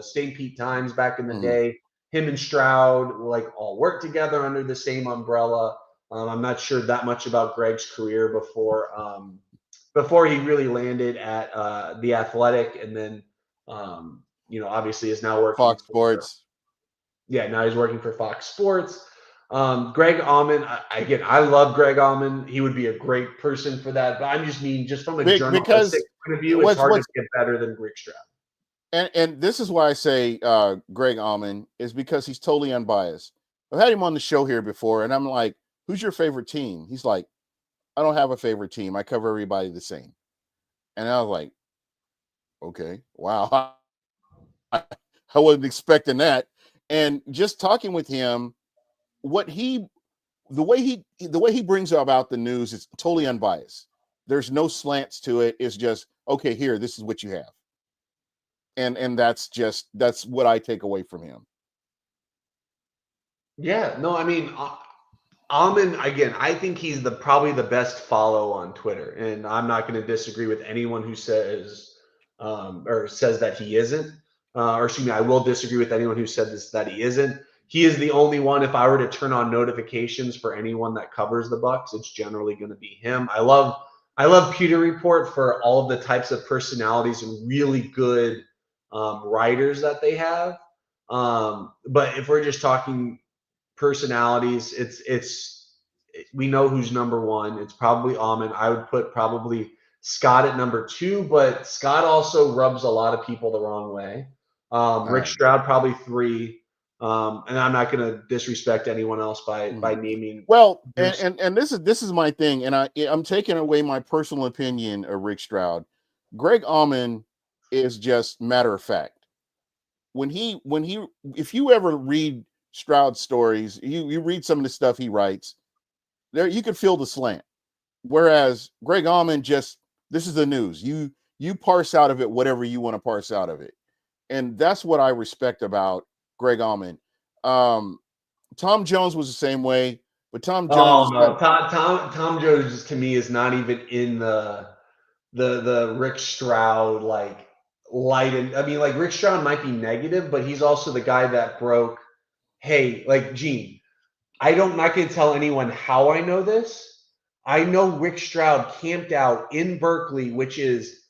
St. Pete Times back in the Mhm. day. Him and Stroud like all worked together under the same umbrella. I'm not sure that much about Greg's career before he really landed at the Athletic, and then obviously is now working Fox for Sports. now he's working for Fox Sports. Greg Allman, again, I love Greg Allman. He would be a great person for that. But I'm just mean, just from a journalistic Because point of view, it's what's hard to what's get better than Rick Stroud. and this is why I say Greg Allman is because he's totally unbiased. I've had him on the show here before, and I'm like, "Who's your favorite team?" He's like, "I don't have a favorite team. I cover everybody the same." And I was like, Okay. Wow. I wasn't expecting that. And just talking with him, what he the way he brings about the news is totally unbiased. There's no slants to it. It's just, okay, here, this is what you have. And that's what I take away from him. Yeah, no, I mean, Almond, again, I think he's probably the best follow on Twitter, and I'm not going to disagree with anyone who says or says that he isn't. Or excuse me, I will disagree with anyone who said this that he isn't. He is the only one. If I were to turn on notifications for anyone that covers the Bucs, it's generally going to be him. I love Pewter Report for all of the types of personalities and really good writers that they have. But if we're just talking personalities, it's we know who's number one. It's probably Almond. I would put probably Scott at number two, but Scott also rubs a lot of people the wrong way. Rick Stroud probably three. And I'm not going to disrespect anyone else by naming. Well, and this is my thing, and I'm taking away my personal opinion of Rick Stroud. Greg Almond is just matter of fact. When he if you ever read Stroud stories, you read some of the stuff he writes, there you could feel the slant. Whereas Greg Almond just, this is the news. You parse out of it whatever you want to parse out of it. And that's what I respect about Greg Almond. Tom Jones was the same way, but Tom Jones. Oh no, Tom Jones to me is not even in the Rick Stroud like light. And I mean, like Rick Stroud might be negative, but he's also the guy that broke. Hey, like Gene, not going to tell anyone how I know this. I know Rick Stroud camped out in Berkeley, which is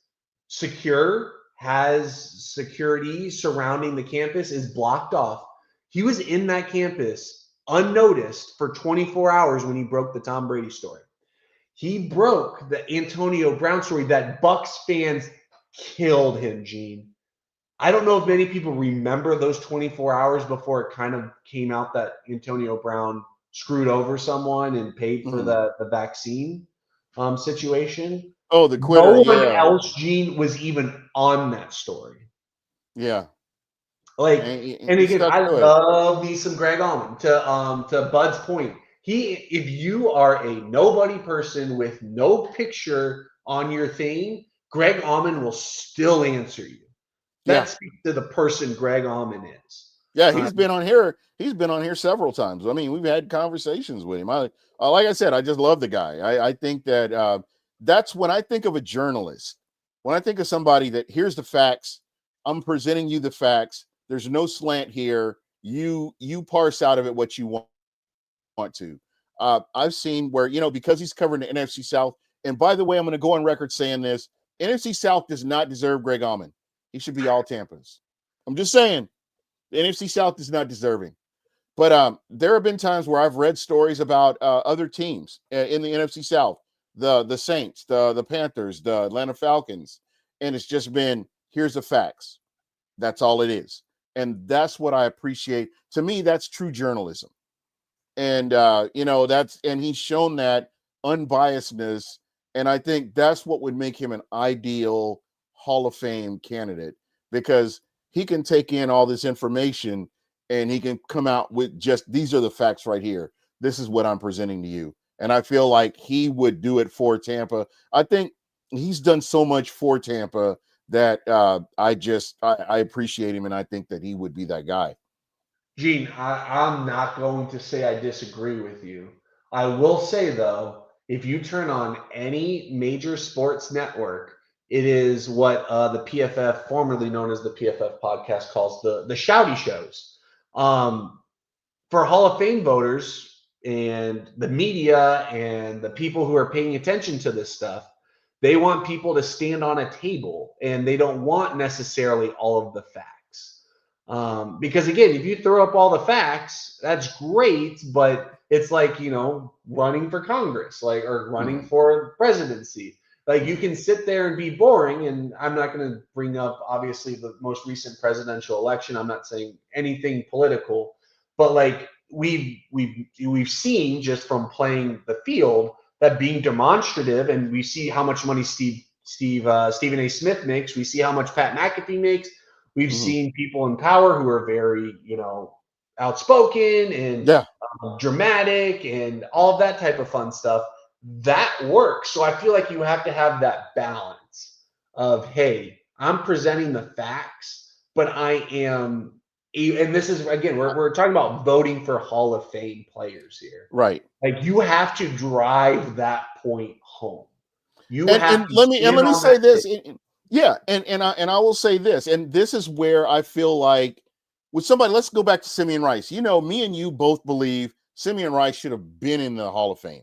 secure, has security surrounding the campus, is blocked off. He was in that campus unnoticed for 24 hours when he broke the Tom Brady story. He broke the Antonio Brown story that Bucs fans killed him, Gene. I don't know if many people remember those 24 hours before it kind of came out that Antonio Brown screwed over someone and paid for the vaccine situation. Oh, the quitter. No one Yeah. else, Gene, was even on that story. Yeah. Like, and He again, stuck I to it. love me some Greg Allman. To Bud's point, if you are a nobody person with no picture on your thing, Greg Allman will still answer you. Yeah. That speaks to the person Greg Allman is. Yeah, he's been on here. He's been on here several times. I mean, we've had conversations with him. Like I said, I just love the guy. I think that that's when I think of a journalist. When I think of somebody that here's the facts, I'm presenting you the facts. There's no slant here. You parse out of it what you want to. I've seen where, because he's covering the NFC South. And by the way, I'm going to go on record saying this: NFC South does not deserve Greg Allman. He should be all Tampa's. I'm just saying. The NFC South is not deserving. But there have been times where I've read stories about other teams in the NFC South, the Saints, the Panthers, the Atlanta Falcons, and it's just been, here's the facts. That's all it is. And that's what I appreciate. To me, that's true journalism. And and he's shown that unbiasedness. And I think that's what would make him an ideal Hall of Fame candidate, because he can take in all this information and he can come out with just, these are the facts right here. This is what I'm presenting to you. And I feel like he would do it for Tampa. I think he's done so much for Tampa that I appreciate him, and I think that he would be that guy. Gene, I'm not going to say I disagree with you. I will say, though, if you turn on any major sports network, it is what the PFF, formerly known as the PFF podcast, calls the shouty shows. For Hall of Fame voters and the media and the people who are paying attention to this stuff, they want people to stand on a table, and they don't want necessarily all of the facts. Because again, if you throw up all the facts, that's great, but it's like, running for Congress, or running for presidency. Like, you can sit there and be boring, and I'm not going to bring up, obviously, the most recent presidential election. I'm not saying anything political, but like we've seen just from playing the field that being demonstrative, and we see how much money Steve Stephen A. Smith makes. We see how much Pat McAfee makes. We've Mm-hmm. seen people in power who are very, outspoken and Yeah. dramatic and all of that type of fun stuff. That works. So I feel like you have to have that balance of, hey, I'm presenting the facts, but I am, and this is, again, we're talking about voting for Hall of Fame players here. Right. Like, you have to drive that point home. You And have and to let me and stand let me on say that this. pitch. Yeah, and I will say this, and this is where I feel like with somebody, let's go back to Simeon Rice. Me and you both believe Simeon Rice should have been in the Hall of Fame.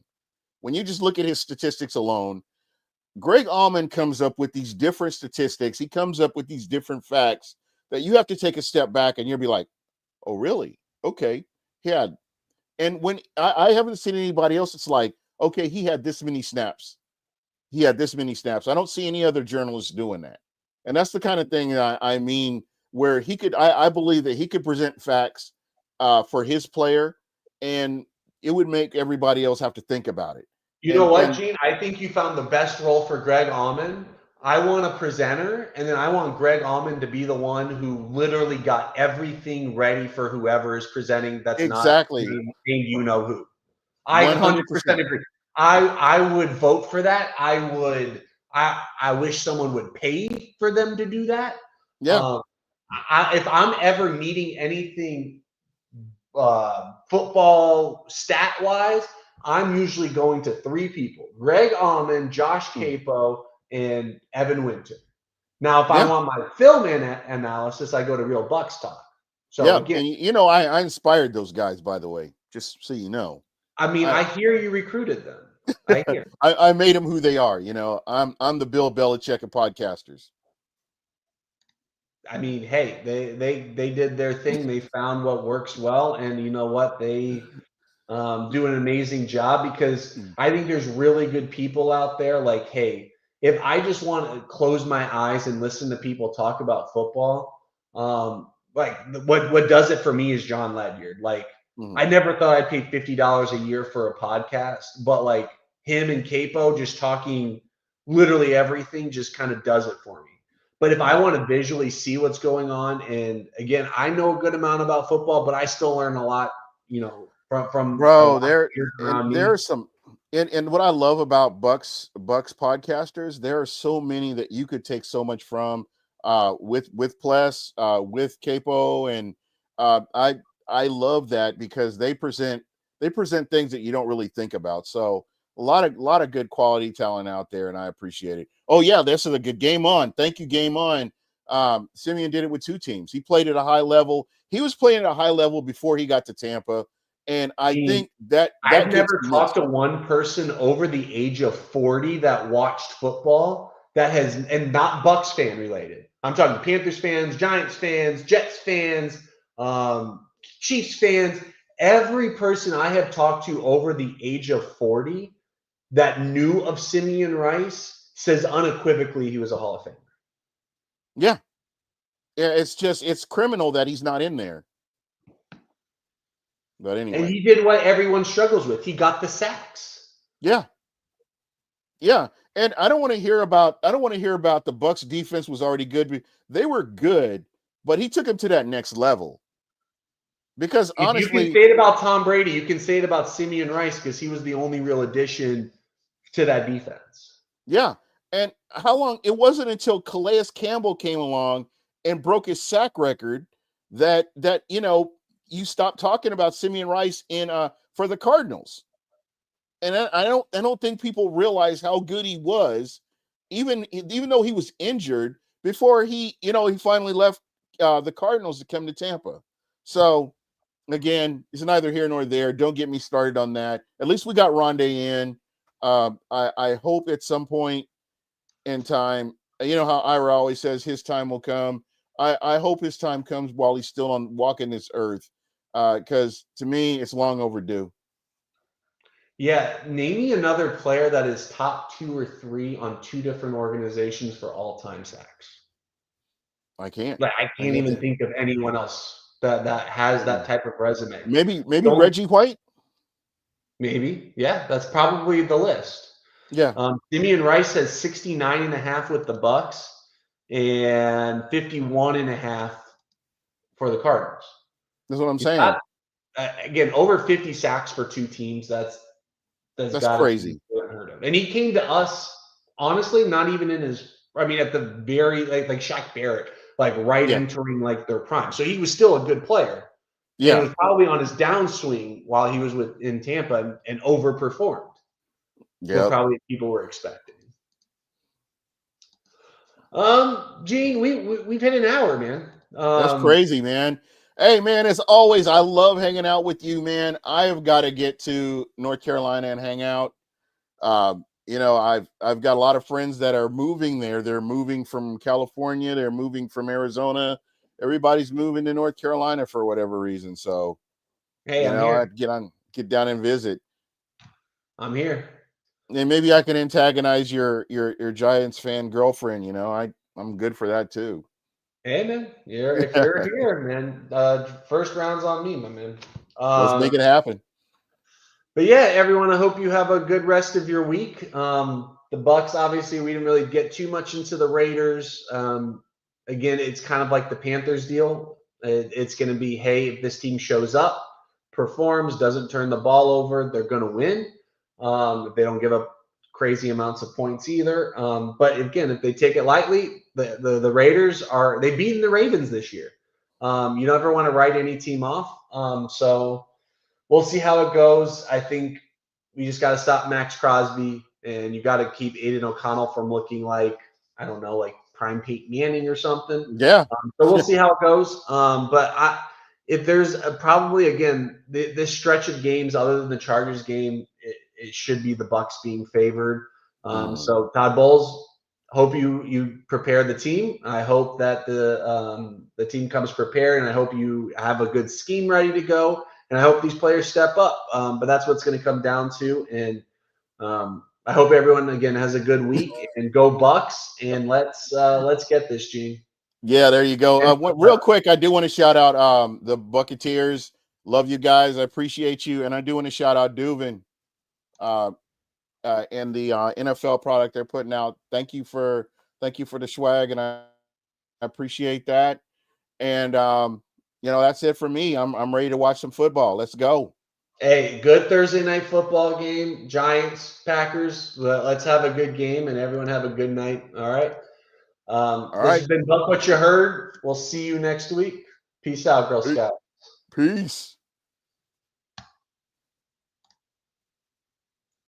When you just look at his statistics alone, Greg Allman comes up with these different statistics. He comes up with these different facts that you have to take a step back and you'll be like, oh, really? Okay. Yeah. And when I haven't seen anybody else, it's like, okay, he had this many snaps. He had this many snaps. I don't see any other journalists doing that. And that's the kind of thing that I mean, where he could, I believe that he could present facts for his player, and it would make everybody else have to think about it. You know what, And Gene? I think you found the best role for Greg Allman. I want a presenter, and then I want Greg Allman to be the one who literally got everything ready for whoever is presenting that's not exactly, named you know who. I 100% 100%. agree. I would vote for that. I wish someone would pay for them to do that. Yeah. If I'm ever meeting anything football stat wise, I'm usually going to three people: Greg Allman, Josh Capo, and Evan Winter. Now, if I Yeah. want my film analysis, I go to Real Bucs Talk. So Yeah. again, And I inspired those guys, by the way, just so you know. I mean, I I hear you recruited them. I hear. I made them who they are. I'm the Bill Belichick of podcasters. I mean, hey, they did their thing. They found what works well, and you know what? They do an amazing job, because I think there's really good people out there. Like, hey, if I just want to close my eyes and listen to people talk about football, like what does it for me is John Ledyard. Like, Mhm. I never thought I'd pay $50 a year for a podcast, but like him and Capo just talking literally everything just kind of does it for me. But if I Yeah. want to visually see what's going on, and again, I know a good amount about football, but I still learn a lot, from a lot Bro, of years around there me. are some, and what I love about Bucks podcasters, there are so many that you could take so much from, with Pless, with Capo, and I love that because they present things that you don't really think about. So a lot of good quality talent out there, and I appreciate it. Oh yeah, this is a good Game On. Thank you, Game On. Simeon did it with two teams. He played at a high level. He was playing at a high level before he got to Tampa. And I Gene, think that I've gets never talked missed. to one person over the age of 40 that watched football that has, and not Bucks fan related. I'm talking Panthers fans, Giants fans, Jets fans, Chiefs fans. Every person I have talked to over the age of 40 that knew of Simeon Rice says unequivocally he was a Hall of Famer. Yeah. Yeah, it's criminal that he's not in there. But And anyway. he did what everyone struggles with. He got the sacks. Yeah. Yeah. And I don't want to hear about the Bucks defense was already good. They were good, but he took them to that next level. Because If you can honestly, say it about Tom Brady, you can say it about Simeon Rice, because he was the only real addition to that defense. yeah. And how long it wasn't until Calais Campbell came along and broke his sack record that you stopped talking about Simeon Rice in for the Cardinals. And I don't think people realize how good he was, even though he was injured before he finally left the Cardinals to come to Tampa. So again, it's neither here nor there. Don't get me started on that. At least we got Rondé in. I hope at some point in time, you know how Ira always says his time will come. I hope his time comes while he's still on walking this earth, because to me it's long overdue. Yeah, name me another player that is top 2 or 3 on 2 different organizations for all-time sacks. I can't. Like, I I can't can't even think. think of anyone else that has that type of resume. Maybe Don't Reggie White. Maybe, yeah, that's probably the list. Yeah, Damian Rice has 69.5 with the Bucs and 51.5 for the Cardinals. that's what I'm He's got, saying. again, over 50 sacks for two teams. That's That's got to be crazy. unheard of. And he came to us, honestly, not even in his. I mean, at the very like Shaq Barrett, like right Yeah, entering like their prime. So he was still a good player, and yeah, was probably on his downswing while he was in Tampa and overperformed what yep. probably people were expecting. Gene, we've hit an hour, man. That's crazy, man. Hey, man, as always, I love hanging out with you, man. I have got to get to North Carolina and hang out. I've got a lot of friends that are moving there. They're moving from California. They're moving from Arizona. Everybody's moving to North Carolina for whatever reason. So, Hey, I'm I here. have to get down and visit. I'm here. And maybe I can antagonize your Giants fan girlfriend. I'm good for that too. Hey, man. If you're here, man, first round's on me, my man. Let's make it happen. But yeah, everyone, I hope you have a good rest of your week. The Bucs, obviously, we didn't really get too much into the Raiders. Again, it's kind of like the Panthers deal. It's going to be, hey, if this team shows up, performs, doesn't turn the ball over, they're going to win. If they don't give up crazy amounts of points either. But again, if they take it lightly, the Raiders they've beaten the Ravens this year. You never want to write any team off. So we'll see how it goes. I think we just got to stop Max Crosby, and you got to keep Aiden O'Connell from looking like, I don't know, like prime Peyton Manning or something. Yeah. So we'll see how it goes. If there's probably, again, this stretch of games other than the Chargers game, it should be the Bucs being favored. So Todd Bowles, hope you prepare the team. I hope that the team comes prepared, and I hope you have a good scheme ready to go. And I hope these players step up. But that's what's going to come down to. And I hope everyone again has a good week and go Bucs. And let's get this, Gene. Yeah, there you go. Real quick, I do want to shout out the Bucketeers. Love you guys. I appreciate you, and I do want to shout out Duvin and the NFL product they're putting out. Thank you for the swag, and I appreciate that. And that's it for me. I'm ready to watch some football. Let's go. Hey, good Thursday night football game. Giants, Packers. Let's have a good game, and everyone have a good night. All right. All This right. has been Buck What You Heard. We'll see you next week. Peace out, Girl Scout. Peace.